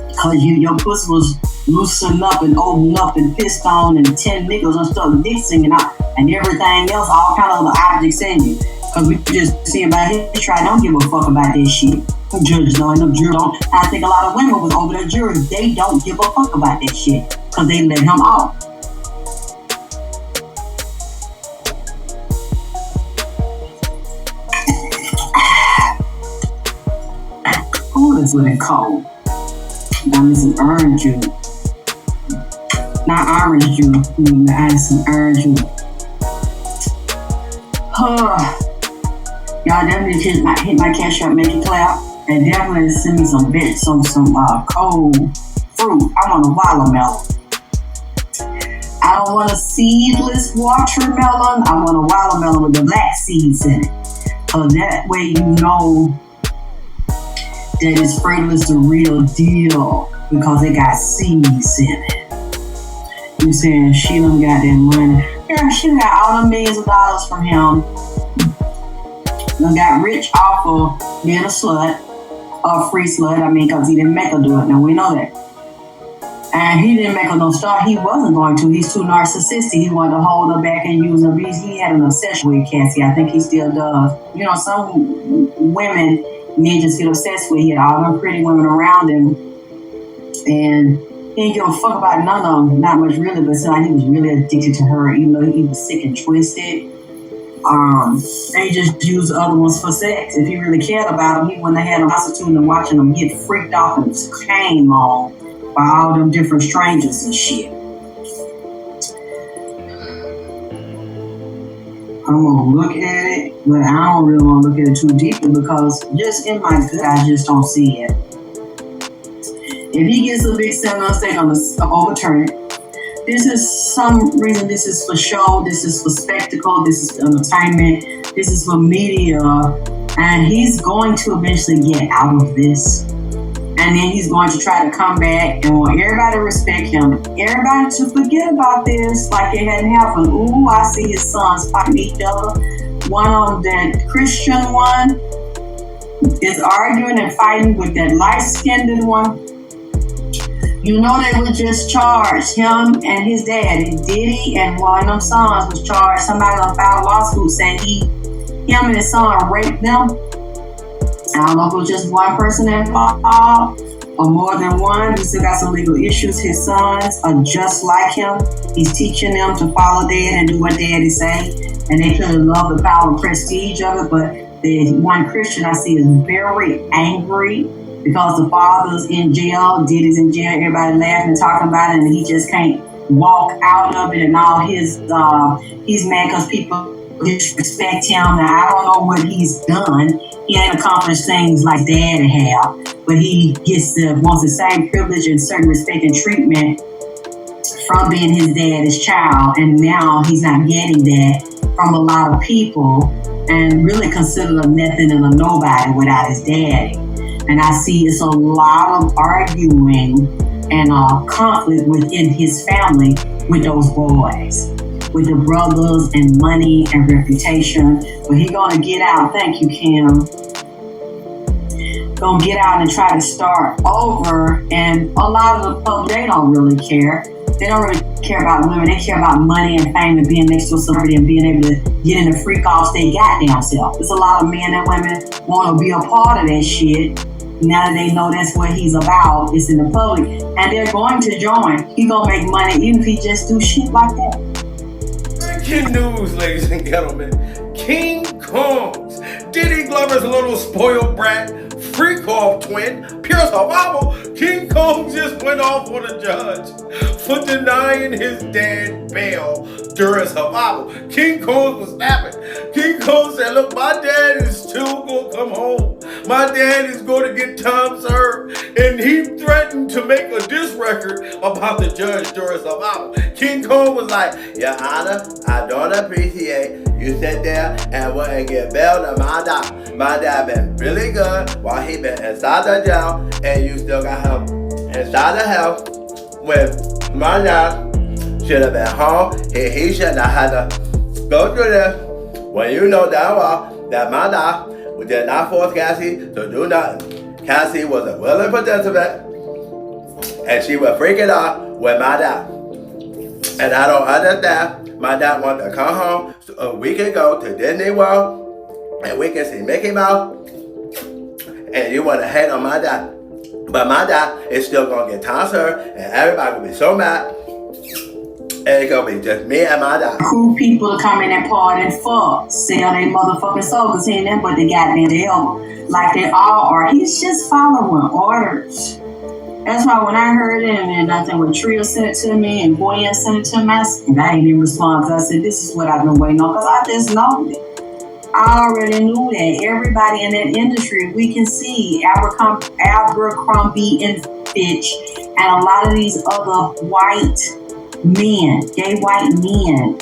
because your pussy was loosened up and opened up and pissed on, and 10 niggas and stuff, dick singing out, and everything else, all kind of other objects in you. Because we just see about his trial, don't give a fuck about that shit. The judges don't, no jury don't. I think a lot of women was over the jury, they don't give a fuck about that shit, because they let him off. Oh, that's what it's cold. Got me some orange juice. Not orange juice, I had some orange juice. Y'all definitely hit my cash up, make it clap, and definitely send me some cold fruit. I want a watermelon. I don't want a seedless watermelon. I want a watermelon with the black seeds in it. That way you know that it's fragrance the real deal, because it got seeds in it. You saying she done got that money? Yeah, she got all the millions of dollars from him. Done got rich off of being a slut, a free slut. I mean, because he didn't make her do it. Now we know that. And he didn't make her no start. He wasn't going to. He's too narcissistic. He wanted to hold her back and use her. He had an obsession with Cassie. I think he still does. You know, some women men just get obsessed with. He had all them pretty women around him. And he didn't give a fuck about none of them. Not much really, but like he was really addicted to her, even though he was sick and twisted. And he just used the other ones for sex. If he really cared about them, he wouldn't have had them prostituting and watching them get freaked off and came on by all them different strangers and shit. I'm gonna look at it, but I don't really want to look at it too deeply because just in my gut, I just don't see it. If he gets a big sentence, they're gonna overturn it. This is some reason. This is for show. This is for spectacle. This is for entertainment. This is for media, and he's going to eventually get out of this. And then he's going to try to come back and want everybody to respect him. Everybody to forget about this like it hadn't happened. Ooh, I see his sons fighting each other. One of that Christian one is arguing and fighting with that light-skinned one. You know they were just charged, him and his dad, Diddy, and one of them sons was charged. Somebody filed a lawsuit saying him and his son raped them. I don't know if it was just one person involved or more than one. He still got some legal issues. His sons are just like him. He's teaching them to follow dad and do what daddy say. And they clearly love the power and prestige of it. But the one Christian I see is very angry because the father's in jail, Diddy's in jail, everybody laughing and talking about it, and he just can't walk out of it. And all his, he's mad because people disrespect him. Now, I don't know what he's done. He ain't accomplished things like Daddy have, but he wants the same privilege and certain respect and treatment from being his dad's child, and now he's not getting that from a lot of people, and really considered a nothing and a nobody without his daddy. And I see it's a lot of arguing and conflict within his family with those boys, with the brothers and money and reputation. But he gonna get out. Thank you, Kim. Gonna get out and try to start over. And a lot of the public, they don't really care. They don't really care about women. They care about money and fame and being next to a celebrity and being able to get in the freak offs they goddamn self. There's a lot of men and women want to be a part of that shit. Now that they know that's what he's about, it's in the public, and they're going to join. He gonna make money even if he just do shit like that. Breaking news, ladies and gentlemen. King Kong's Diddy Glover's little spoiled brat, freak-off twin, pure survival. King Kong just went off on a judge for denying his dad bail during survival. King Kong was snapping. King Kong said, look, my dad is still going to come home. My dad is going to get time served. And he threatened to make a diss record about the judge during survival. King Kong was like, Your Honor, I don't appreciate you sit there and wouldn't get bail to my dad. My dad been really good while he been inside the jail, and you still got him inside the house with my dad. Should have been home. He shouldn't have had to go through this when you know damn well that my dad did not force Cassie to do nothing. Cassie was a willing participant, and she was freaking out with my dad. And I don't understand. My dad wanted to come home so we can go to Disney World and we can see Mickey Mouse. And you want to hate on my dad. But my dad is still going to get time served, and everybody will be so mad. And it's going to be just me and my dad. Cool people to come in and party and fuck, sell their motherfucking soul, because he ain't nothing but the goddamn devil, like they all are. He's just following orders. That's why when I heard it, and I think when Tria sent it to me and Boyan sent it to me, I didn't even respond, because I said, this is what I've been waiting on, because I just know it. I already knew that. Everybody in that industry, we can see Abercrombie and Fitch, and a lot of these other white men, gay white men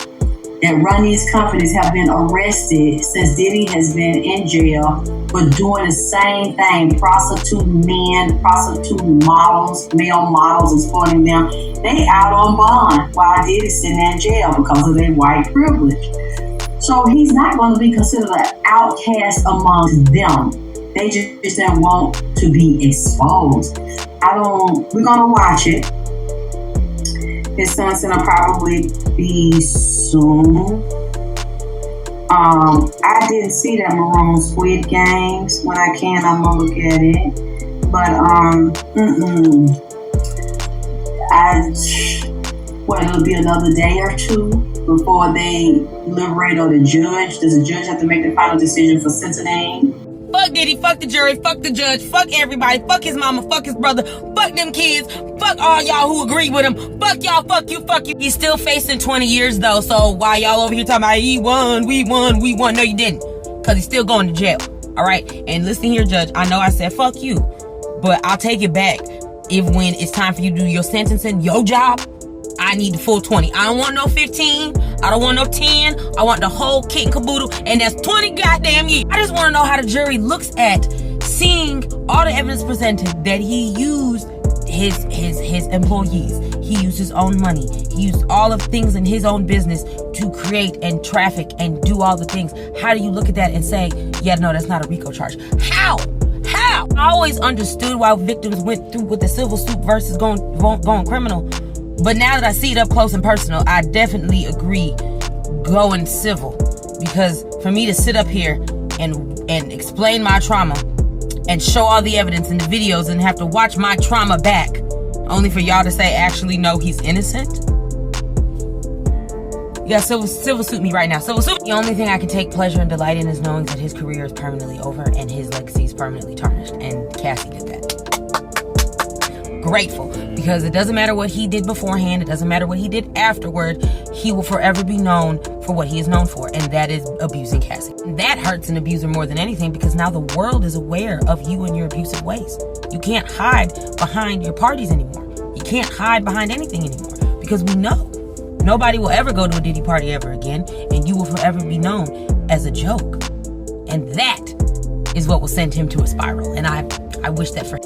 that run these companies have been arrested since Diddy has been in jail for doing the same thing, prostituting men, prostituting models, male models, exploiting them. They out on bond while Diddy's sitting in jail because of their white privilege. So he's not going to be considered an outcast amongst them. They just don't want to be exposed. We're going to watch it. His sentencing will probably be soon. I didn't see that Maroon Squid Games. When I can, I'm gonna look at it. But it'll be another day or two before they deliberate, or the judge. Does the judge have to make the final decision for sentencing? Fuck Diddy, fuck the jury, fuck the judge, fuck everybody, fuck his mama, fuck his brother, fuck them kids, fuck all y'all who agree with him, fuck y'all, fuck you, fuck you. He's still facing 20 years though, so why y'all over here talking about he won, we won, we won? No, you didn't, because he's still going to jail, all right? And listen here, judge, I know I said fuck you, but I'll take it back when it's time for you to do your sentencing, your job. I need the full 20. I don't want no 15. I don't want no 10. I want the whole kit and caboodle, and that's 20 goddamn years. I just want to know how the jury looks at seeing all the evidence presented that he used his employees. He used his own money. He used all of things in his own business to create and traffic and do all the things. How do you look at that and say, yeah, no, that's not a RICO charge? How? I always understood why victims went through with the civil suit versus going criminal. But now that I see it up close and personal, I definitely agree going civil. Because for me to sit up here and explain my trauma and show all the evidence in the videos and have to watch my trauma back only for y'all to say, actually, no, he's innocent. You got civil suit me right now. Civil suit. The only thing I can take pleasure and delight in is knowing that his career is permanently over and his legacy is permanently tarnished. And Cassie did that. Grateful, because it doesn't matter what he did beforehand, it doesn't matter what he did afterward, he will forever be known for what he is known for, and that is abusing Cassie. And that hurts an abuser more than anything, because now the world is aware of you and your abusive ways. You can't hide behind your parties anymore. You can't hide behind anything anymore, because we know nobody will ever go to a Diddy party ever again, and you will forever be known as a joke. And that is what will send him to a spiral, and I wish that for him.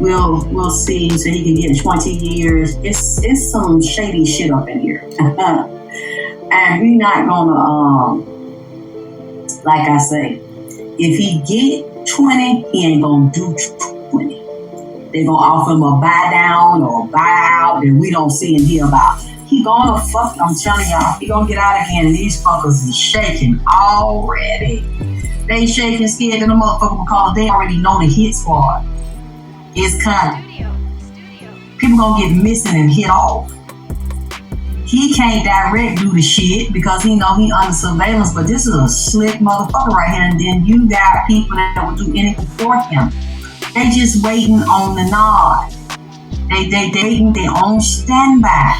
We'll see, so he can get 20 years. It's some shady shit up in here. And we're not gonna, like I say, if he get 20, he ain't gonna do 20. They gonna offer him a buy down or a buyout that we don't see and hear about. He gonna fuck, I'm telling y'all, he gonna get out again, and these fuckers is shaking already. They shaking scared of the motherfucker because they already know the hit squad. It's coming. People gonna get missing and hit off. He can't direct do the shit because he know he under surveillance, but this is a slick motherfucker right here, and then you got people that will do anything for him. They just waiting on the nod. They on standby.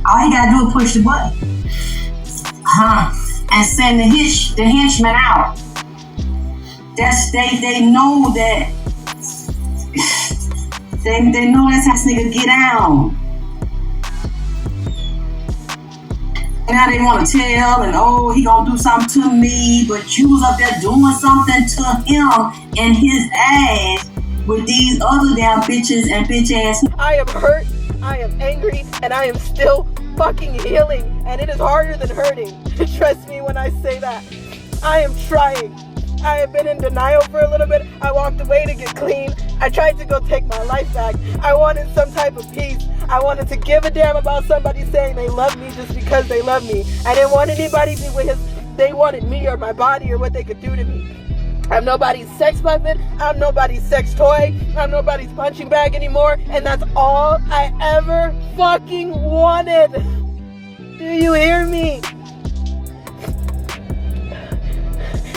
All you gotta do is push the button. And send the henchmen out. They know that. They know that's how this nigga get down. Now they want to tell and he gonna do something to me, but you was up there doing something to him in his ass with these other damn bitches and bitch ass. I am hurt, I am angry, and I am still fucking healing, and it is harder than hurting. Trust me when I say that. I am trying. I have been in denial for a little bit. I walked away to get clean. I tried to go take my life back. I wanted some type of peace. I wanted to give a damn about somebody saying they love me just because they love me. I didn't want anybody to be with they wanted me or my body or what they could do to me. I'm nobody's sex puppet. I'm nobody's sex toy. I'm nobody's punching bag anymore. And that's all I ever fucking wanted. Do you hear me?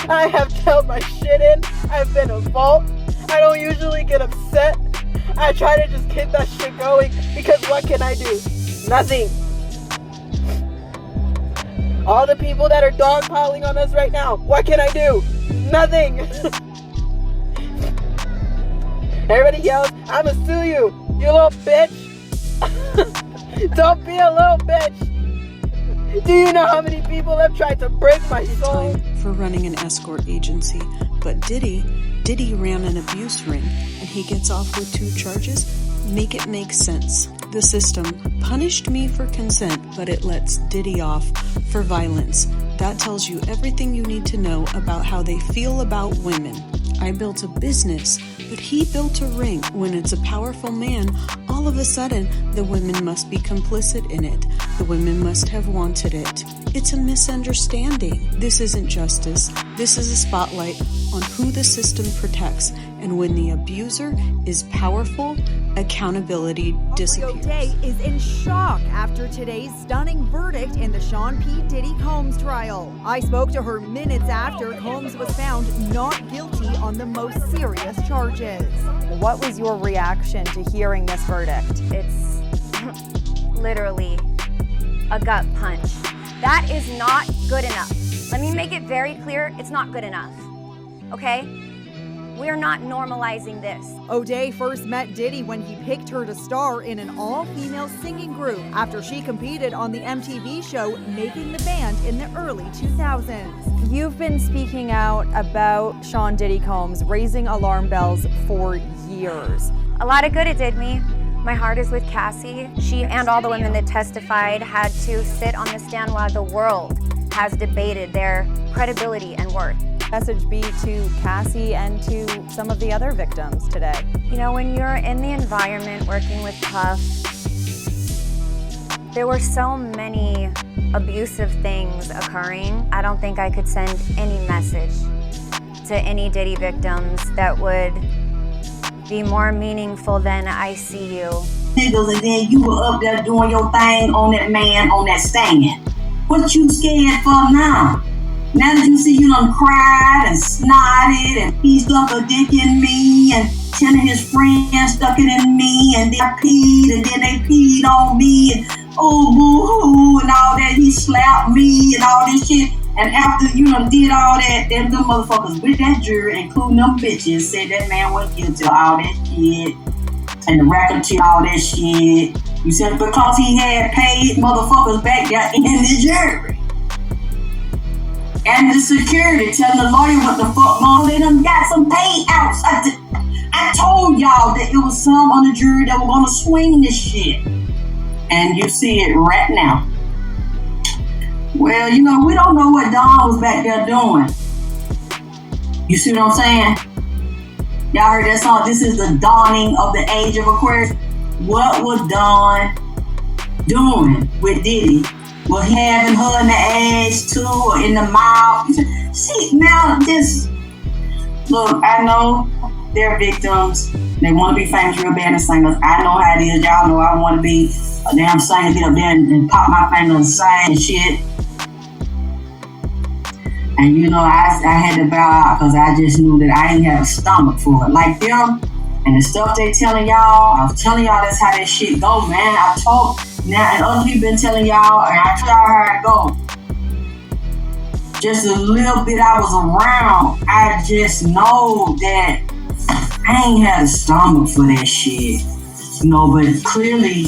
I have held my shit in. I've been a vault. I don't usually get upset. I try to just keep that shit going because what can I do? Nothing. All the people that are dogpiling on us right now, what can I do? Nothing. Everybody yells, I'ma sue you, you little bitch. Don't be a little bitch. Do you know how many people have tried to break my soul? Time for running an escort agency, but Diddy ran an abuse ring, and he gets off with 2 charges? Make it make sense. The system punished me for consent, but it lets Diddy off for violence. That tells you everything you need to know about how they feel about women. I built a business, but he built a ring. When it's a powerful man, all of a sudden, the women must be complicit in it. The women must have wanted it. It's a misunderstanding. This isn't justice. This is a spotlight on who the system protects. And when the abuser is powerful, accountability disappears. O'Day is in shock after today's stunning verdict in the Sean P. Diddy Combs trial. I spoke to her minutes after Combs was found not guilty on the most serious charges. What was your reaction to hearing this verdict? It's literally a gut punch. That is not good enough. Let me make it very clear, it's not good enough, okay? We're not normalizing this. O'Day first met Diddy when he picked her to star in an all-female singing group after she competed on the MTV show Making the Band in the early 2000s. You've been speaking out about Sean Diddy Combs, raising alarm bells for years. A lot of good it did me. My heart is with Cassie. She and all the women that testified had to sit on the stand while the world has debated their credibility and worth. Message be to Cassie and to some of the other victims today? You know, when you're in the environment working with Puff, there were so many abusive things occurring. I don't think I could send any message to any Diddy victims that would be more meaningful than I see you. Niggas, and then you were up there doing your thing on that man on that stand. What you scared for now? Now that you see you done cried and snotted and he stuck a dick in me and 10 of his friends stuck it in me and they peed and then they peed on me and oh boo-hoo and all that. He slapped me and all this shit. And after you done did all that, them motherfuckers with that jury, including them bitches, said that man wasn't guilty of all that shit and the racketeer, all that shit. You said because he had paid motherfuckers back there in the jury. And the security telling the lawyer what the fuck, mom, they done got some payouts. I told y'all that it was some on the jury that were gonna swing this shit. And you see it right now. Well, you know, we don't know what Don was back there doing. You see what I'm saying? Y'all heard that song? This is the dawning of the age of Aquarius. What was Don doing with Diddy? Was he having her in the ass too or in the mouth? See, now this, look, I know they're victims. They want to be famous real bad and singers. I know how it is. Y'all know I want to be a damn singer, get up there and pop my finger and sing and shit. And you know, I had to bow out because I just knew that I didn't have a stomach for it. Like them and the stuff they telling y'all, I was telling y'all that's how that shit go, man. I told now, and other people been telling y'all, and I tell y'all how it go. Just a little bit I was around, I just know that I ain't had a stomach for that shit. You know, but clearly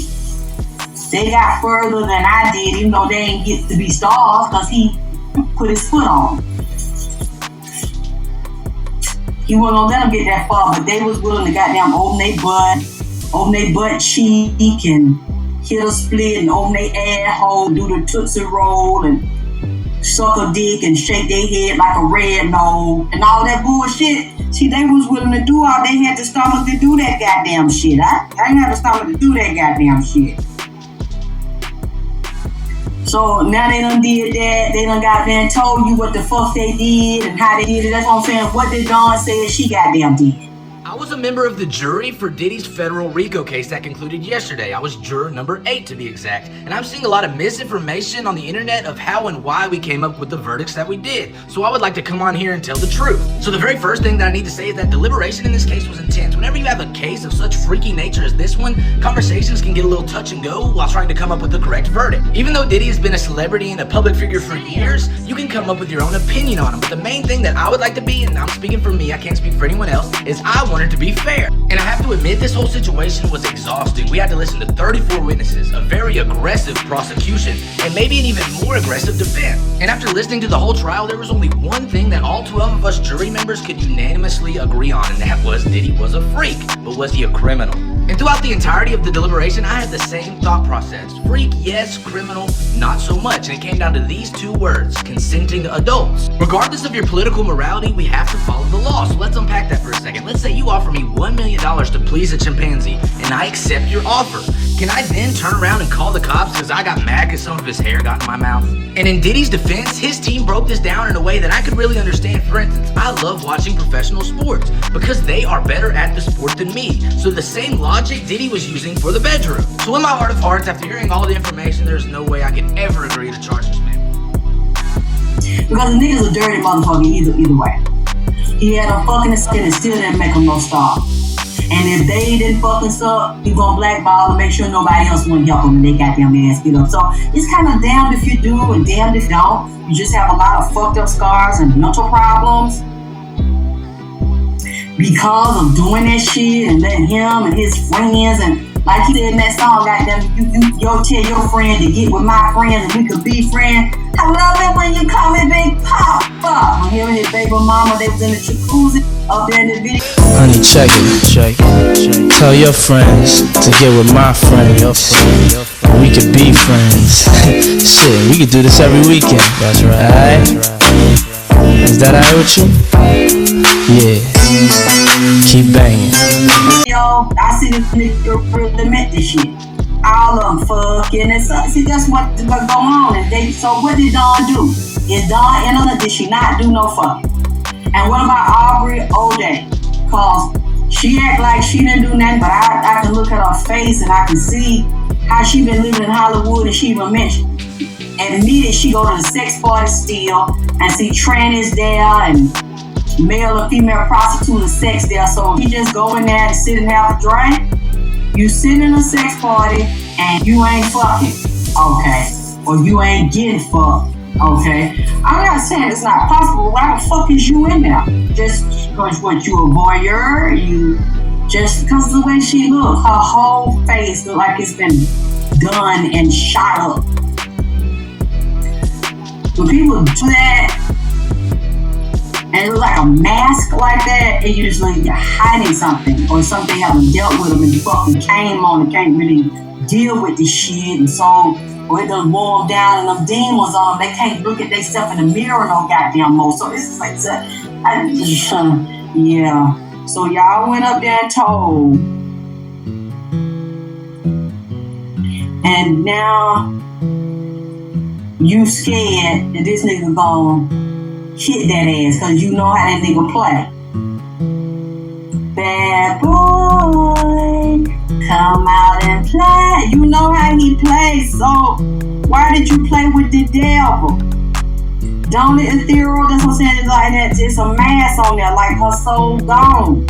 they got further than I did, even though they ain't get to be stars because he put his foot on. He wasn't gonna let them get that far, but they was willing to goddamn open their butt cheek and hit a split and open their ass hole, do the Tootsie Roll and suck a dick and shake their head like a red nose and all that bullshit. See, they was willing to do all, they had the stomach to do that goddamn shit. I didn't have the stomach to do that goddamn shit. So now they done did that. They done goddamn told you what the fuck they did and how they did it. That's what I'm saying. What did Dawn say she goddamn did? I was a member of the jury for Diddy's federal RICO case that concluded yesterday. I was juror number 8 to be exact, and I'm seeing a lot of misinformation on the internet of how and why we came up with the verdicts that we did. So I would like to come on here and tell the truth. So the very first thing that I need to say is that deliberation in this case was intense. Whenever you have a case of such freaky nature as this one, conversations can get a little touch and go while trying to come up with the correct verdict. Even though Diddy has been a celebrity and a public figure for years, you can come up with your own opinion on him. But the main thing that I would like to be, and I'm speaking for me, I can't speak for anyone else, is I wanted to be fair. And I have to admit, this whole situation was exhausting. We had to listen to 34 witnesses, a very aggressive prosecution, and maybe an even more aggressive defense. And after listening to the whole trial, there was only one thing that all 12 of us jury members could unanimously agree on, and that was Diddy was a freak. But was he a criminal? And throughout the entirety of the deliberation, I had the same thought process. Freak, yes. Criminal, not so much. And it came down to these two words: consenting adults. Regardless of your political morality, we have to follow the law. So let's unpack that for a second. Let's say you offer me $1 million to please a chimpanzee, and I accept your offer. Can I then turn around and call the cops because I got mad because some of his hair got in my mouth? And in Diddy's defense, his team broke this down in a way that I could really understand. For instance, I love watching professional sports because they are better at the sport than me. So the same logic Diddy was using for the bedroom. So in my heart of hearts, after hearing all the information, there's no way I could ever agree to charge this man. Because the nigga's a dirty motherfucker either way. He had a fucking skin and still didn't make him no star. And if they didn't fucking suck, he gonna blackball and make sure nobody else wouldn't help him and they goddamn ass get up. So it's kind of damned if you do and damned if you don't. You just have a lot of fucked up scars and mental problems because of doing that shit and letting him and his friends, and like he did in that song, goddamn, you tell your friend to get with my friends and we could be friends. I love it when you call me Big Papa. When him and his baby mama, they was in the jacuzzi up there in the video. Honey, check it. Tell your friends to get with my friends. We could be friends. Shit, we could do this every weekend. That's right. Is that alright with you? Yeah. Keep banging. Yo, I see this nigga really meant this shit. All of them fucking and so, see that's what's going on. And so what did Dawn do? Is Dawn innocent? Did she not do no fucking? And what about Aubrey O'Day? Cause she act like she didn't do nothing, but I can look at her face and I can see how she been living in Hollywood, and she even mentioned. Admitted she go to the sex party still and see trannies there and male or female prostitute and sex there. So you just go in there and sit and have a drink. You sit in a sex party and you ain't fucking, okay? Or you ain't getting fucked, okay? I'm not saying it's not possible. Why the fuck is you in there? Just because what, you a voyeur? You just because of the way she look, her whole face look like it's been done and shot up. When people do that and it looks like a mask like that, it usually you're hiding something or something haven't dealt with them and you fucking came on and can't really deal with this shit, and so or it done wore them down and them demons on them. They can't look at themselves in the mirror no goddamn more. So it's like yeah. So y'all went up there and told, and now you scared that this nigga gon' hit that ass because you know how that nigga play. Bad boy, come out and play. You know how he plays, so why did you play with the devil? Don't it ethereal, that's what I'm saying, it's like that, it's a mask on there, like her soul gone.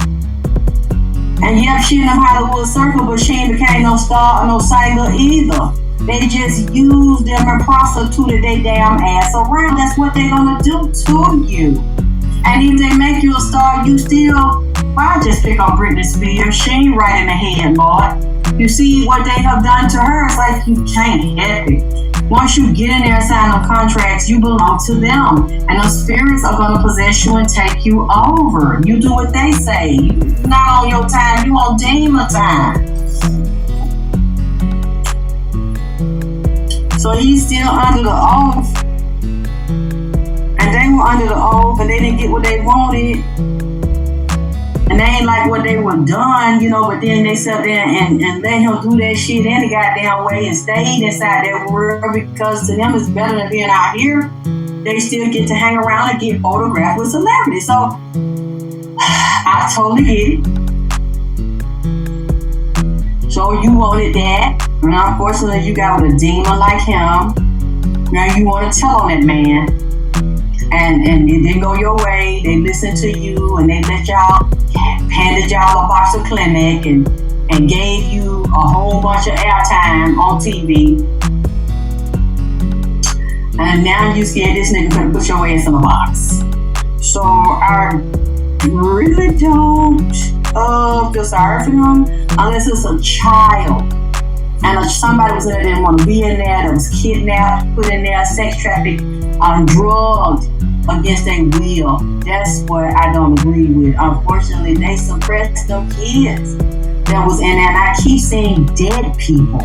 And yep, she in them Hollywood circle, but she ain't became no star or no singer either. They just used them and prostituted their damn ass around. That's what they gonna do to you. And if they make you a star, you still, why just pick on Britney Spears? She ain't right in the head, Lord. You see what they have done to her, it's like you can't help it. Once you get in there and sign on contracts, you belong to them. And those spirits are gonna possess you and take you over. You do what they say. You're not on your time, you on demon time. So he's still under the oath. And they were under the oath and they didn't get what they wanted. And they ain't like what they were done, you know, but then they sat there and let him do that shit any goddamn way and stayed inside that world because to them it's better than being out here. They still get to hang around and get photographed with celebrities. So I totally get it. So you wanted that, and unfortunately you got with a demon like him. Now you want to tell on that man, and it didn't go your way. They listened to you, and they let y'all, handed y'all a box of clinic, and gave you a whole bunch of airtime on TV. And now you scared this nigga gonna put your ass in a box. So I really don't feel sorry for them unless it's a child and somebody was in there that didn't want to be in there, that was kidnapped, put in there, sex trafficked, drugged against their will. That's what I don't agree with. Unfortunately, they suppress them kids. that was in there, and I keep saying dead people.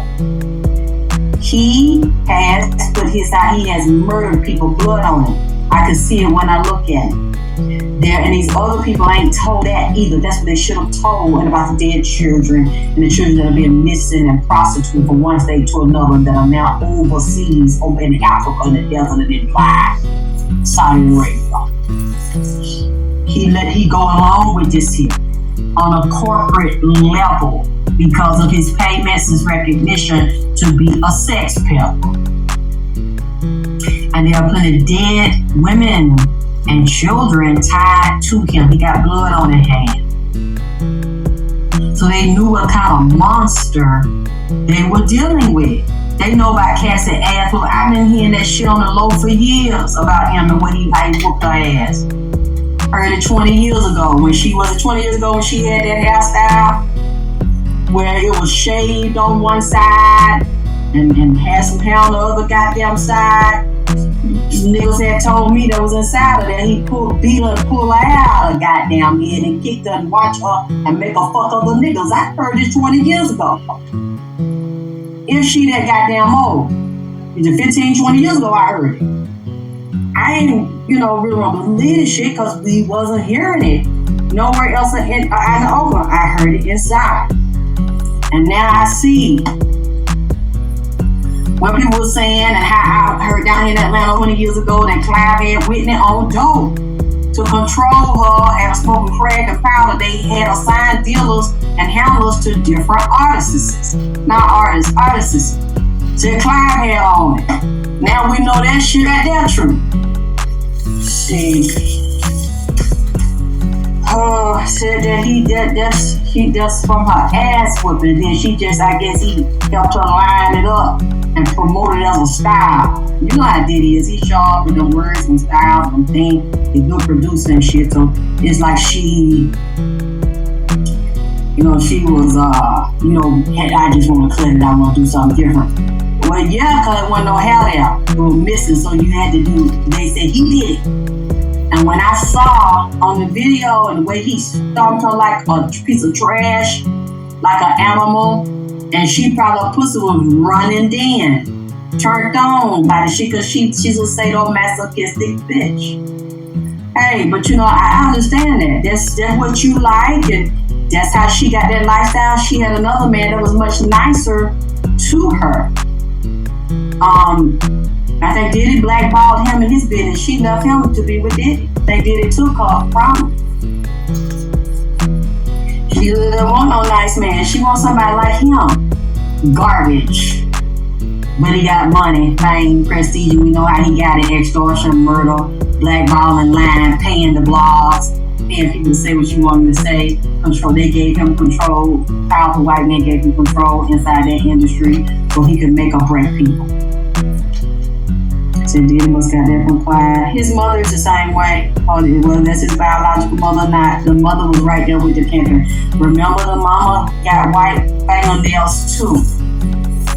He has put his out, he has murdered people, blood on him. I can see it when I look at it. There, and these other people ain't told that either. That's what they should have told. And about the dead children and the children that are being missing and prostituted from one state to another that are now overseas, over in Africa, in the desert, and in Dubai, Saudi Arabia. He go along with this here on a corporate level because of his payments, his recognition to be a sex peddler. And there are plenty of dead women and children tied to him. He got blood on his hand. So they knew what kind of monster they were dealing with. They know about Cassie ass. Look, I've been hearing that shit on the low for years about him and how he whooped her ass. Heard it 20 years ago when she had that hairstyle where it was shaved on one side and had some hair on the other goddamn side. Niggas had told me that was inside of that. He beat her and pulled her out of goddamn head and kicked her and watched her and make her fuck other niggas. I heard this 20 years ago. If she that goddamn old. It's 15, 20 years ago I heard it. I ain't, really want to believe this shit because we wasn't hearing it nowhere else in the open. I heard it inside. And now I see what people were saying and how I heard down here in Atlanta 20 years ago that Clive had Whitney on dope to control her and smoking crack and powder. They had assigned dealers and handlers to different artists. Not artists, artists. Said Clive had on it. Now we know that shit right there true. See, said that he just from her ass whooping. Then she just, I guess he helped her line it up and promote it as a style. You know how Diddy is. He's sharp with them words and styles and things. He's good producer and shit. So it's like she was, I just want to cut it. I want to do something different. Well, yeah, because it wasn't no hair there. It was missing, so you had to do, they said he did it. And when I saw on the video and the way he stomped her like a piece of trash, like an animal, and she probably, her pussy was running then, turned on by the shit, because she's a sadomasochistic bitch. Hey, but I understand that. That's what you like, and that's how she got that lifestyle. She had another man that was much nicer to her. I think Diddy blackballed him in his business. She left him to be with Diddy. They Diddy took her from him. She didn't want no nice man. She wants somebody like him. Garbage. But he got money, fame, prestige. We know how he got it. Extortion, murder, blackballing, lying, paying the blogs, paying people to say what you want them to say. Control. They gave him control. Powerful white men gave him control inside that industry so he could make or break people. So Diddy must got that from Clyde. His mother is the same way. Well, that's his biological mother, not. The mother was right there with the pimping. Remember, the mama got white fingernails too.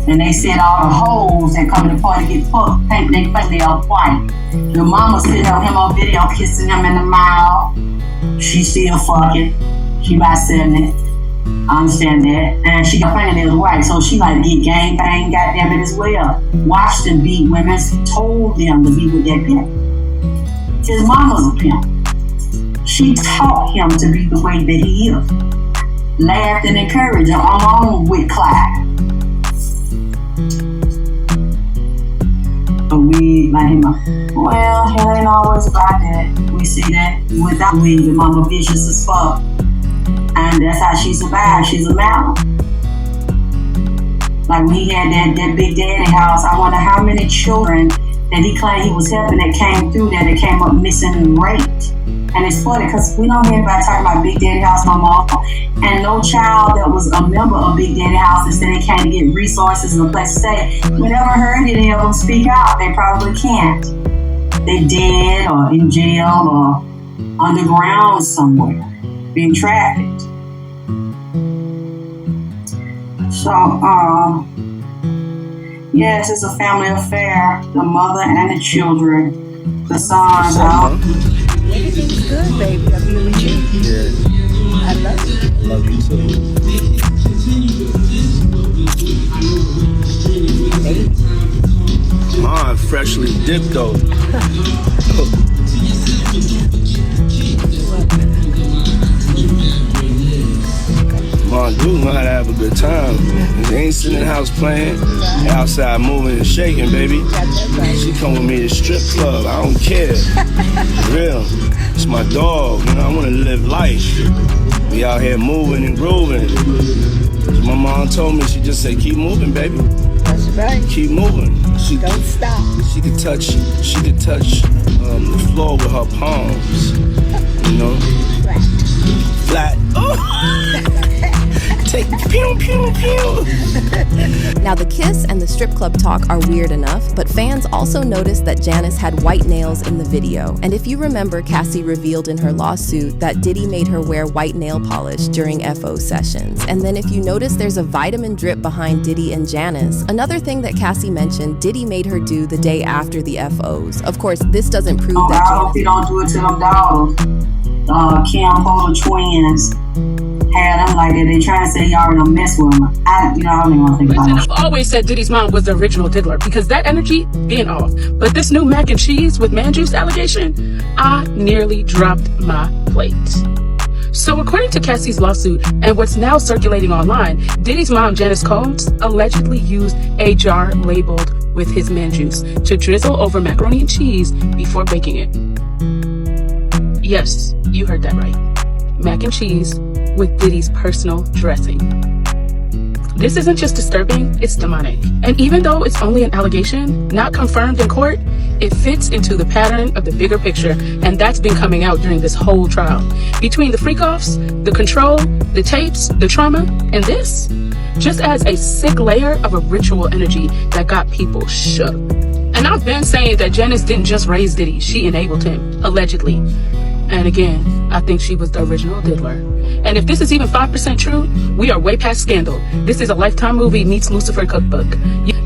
And they said all the hoes that come to the party get fucked, paint their fingernails white. The mama still have him on video kissing him in the mouth. She still fucking. She about 70. I understand that. And she got fingernails white, so she like get gang bang, goddamn it as well. Watched them beat women, told them to be with that pimp. His mama's a pimp. She taught him to be the way that he is. Laughed and encouraged him along with Clyde. But we like him. Well, it ain't always about that. We see that without we, the mama vicious as fuck. And that's how she survived. She's a mountain. Like when he had that Big Daddy house, I wonder how many children that he claimed he was helping that came through there that came up missing and raped. And it's funny because we don't hear anybody talking about Big Daddy house no more. And no child that was a member of Big Daddy house that said they came to get resources and a place to stay, we never heard any of them speak out. They probably can't. They dead or in jail or underground somewhere, being trafficked. So, yes, it's a family affair. The mother and the children, the sons. Everything's good, baby. I'll be with you. I love you. I love you too. Mine freshly dipped though. Mom do know how to have a good time. They ain't sitting in the house playing. They outside moving and shaking, baby. She come with me to strip club. I don't care. For real. It's my dog. You know, I want to live life. Be out here moving and grooving. My mom told me, she just said, keep moving, baby. That's right. Keep moving. Don't stop. She could touch the floor with her palms. You know? Flat. Oh. Take pew, pew, pew. Now, the kiss and the strip club talk are weird enough, but fans also noticed that Janice had white nails in the video. And if you remember, Cassie revealed in her lawsuit that Diddy made her wear white nail polish during FO sessions. And then if you notice, there's a vitamin drip behind Diddy and Janice. Another thing that Cassie mentioned, Diddy made her do the day after the FOs. Of course, this doesn't prove that I hope he don't do it to them daughters. Kinfolk twins. Had them like that. They trying to say y'all gonna mess with them. I don't even want to think about it. I've always said Diddy's mom was the original diddler because that energy being off. But this new mac and cheese with man juice allegation, I nearly dropped my plate. So according to Cassie's lawsuit and what's now circulating online, Diddy's mom, Janice Combs, allegedly used a jar labeled with his man juice to drizzle over macaroni and cheese before baking it. Yes, you heard that right. Mac and cheese with Diddy's personal dressing. This isn't just disturbing, it's demonic. And even though it's only an allegation, not confirmed in court, it fits into the pattern of the bigger picture, and that's been coming out during this whole trial. Between the freak-offs, the control, the tapes, the trauma, and this, just adds a sick layer of a ritual energy that got people shook. And I've been saying that Janice didn't just raise Diddy, she enabled him, allegedly. And again, I think she was the original diddler. And if this is even 5% true, we are way past scandal. This is a Lifetime movie meets Lucifer cookbook.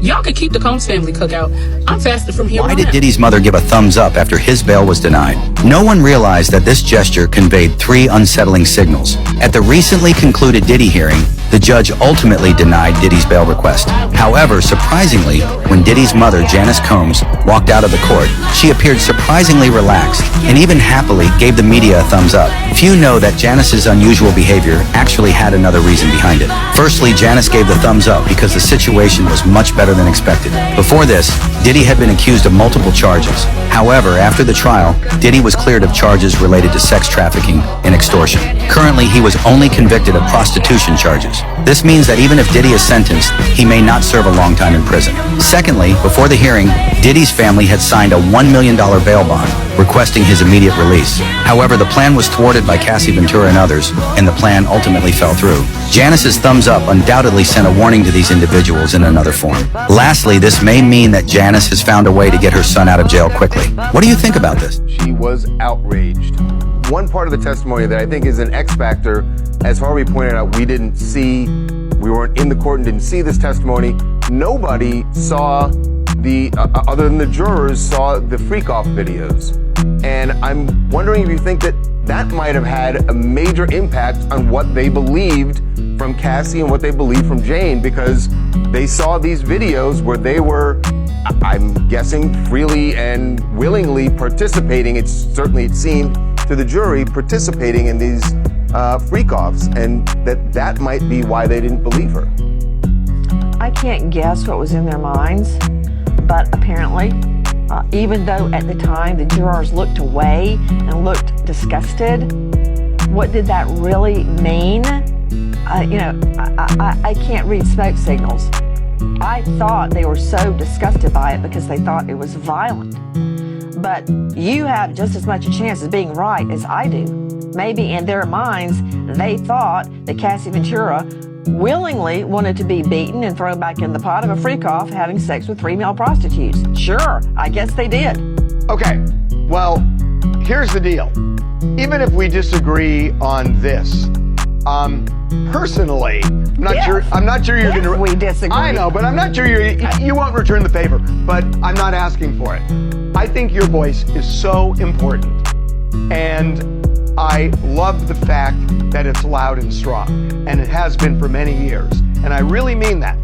Y'all can keep the Combs family cookout. I'm fasting from here on out. Why did Diddy's mother give a thumbs up after his bail was denied? No one realized that this gesture conveyed 3 unsettling signals. At the recently concluded Diddy hearing, the judge ultimately denied Diddy's bail request. However, surprisingly, when Diddy's mother, Janice Combs, walked out of the court, she appeared surprisingly relaxed and even happily gave the media a thumbs up. Few know that Janice's unusual behavior actually had another reason behind it. Firstly, Janice gave the thumbs up because the situation was much better than expected. Before this, Diddy had been accused of multiple charges. However, after the trial, Diddy was cleared of charges related to sex trafficking and extortion. Currently, he was only convicted of prostitution charges. This means that even if Diddy is sentenced, he may not serve a long time in prison. Secondly, before the hearing, Diddy's family had signed a $1 million bail bond, requesting his immediate release. However, the plan was thwarted by Cassie Ventura and others, and the plan ultimately fell through. Janice's thumbs up undoubtedly sent a warning to these individuals in another form. Lastly, this may mean that Janice has found a way to get her son out of jail quickly. What do you think about this? She was outraged. One part of the testimony that I think is an X factor, as Harvey pointed out, we weren't in the court and didn't see this testimony. Nobody saw other than the jurors, saw the freak-off videos. And I'm wondering if you think that might have had a major impact on what they believed from Cassie and what they believed from Jane, because they saw these videos where they were, I'm guessing, freely and willingly participating. It seemed to the jury, participating in these freak-offs, and that might be why they didn't believe her. I can't guess what was in their minds, but apparently, even though at the time the jurors looked away and looked disgusted, what did that really mean? I can't read smoke signals. I thought they were so disgusted by it because they thought it was violent. But you have just as much a chance of being right as I do. Maybe in their minds, they thought that Cassie Ventura willingly wanted to be beaten and thrown back in the pot of a freak-off having sex with 3 male prostitutes. Sure, I guess they did. Okay, well, here's the deal. Even if we disagree on this, personally, I'm not sure you're going to. We disagree. I know, but I'm not sure you won't return the favor. But I'm not asking for it. I think your voice is so important, and I love the fact that it's loud and strong, and it has been for many years. And I really mean that.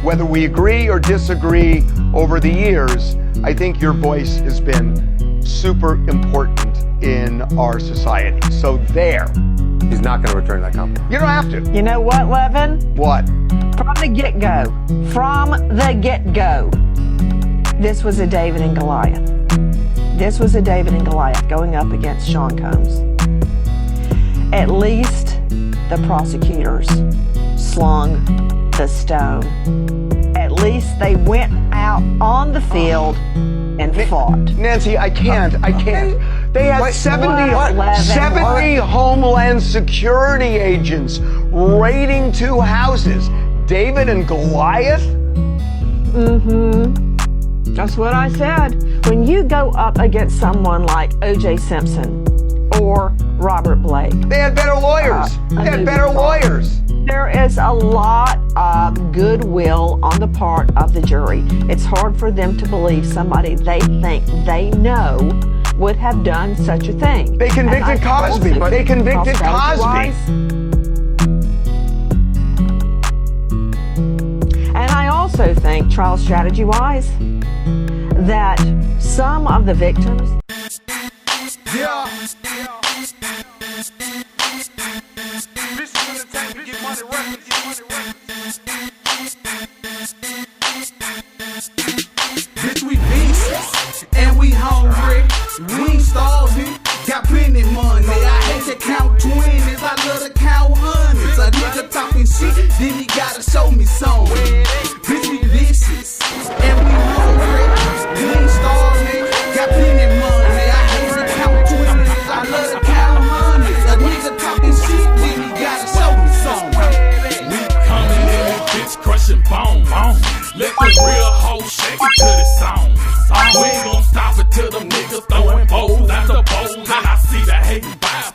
Whether we agree or disagree over the years, I think your voice has been super important in our society. So there. He's not going to return that compliment. You don't have to. You know what, Levin? What? From the get-go, this was a David and Goliath. This was a David and Goliath going up against Sean Combs. At least the prosecutors slung the stone. At least they went out on the field and fought. Nancy, I can't. They had 70 Homeland Security agents raiding 2 houses. David and Goliath? Mm-hmm. That's what I said. When you go up against someone like O.J. Simpson or Robert Blake. They had better lawyers. There is a lot of goodwill on the part of the jury. It's hard for them to believe somebody they think they know would have done such a thing. They convicted Cosby. And I also think, trial strategy-wise, that some of the victims... Bitch, we vicious, and we hungry. We ain't starving, got plenty money. I hate to count 20s, I love to count hundreds. A nigga talking shit, then he gotta show me some. Bitch, we vicious, and we hungry. We ain't starving, got plenty money. I hate to count 20s, I love to count hundreds. A nigga talking shit, then he gotta show me some. We coming in this bitch crushing bone. Let the real hoes shake it to the song. We ain't gon' stop it till them niggas throwing bowls at the bowls. And I see the hating vibe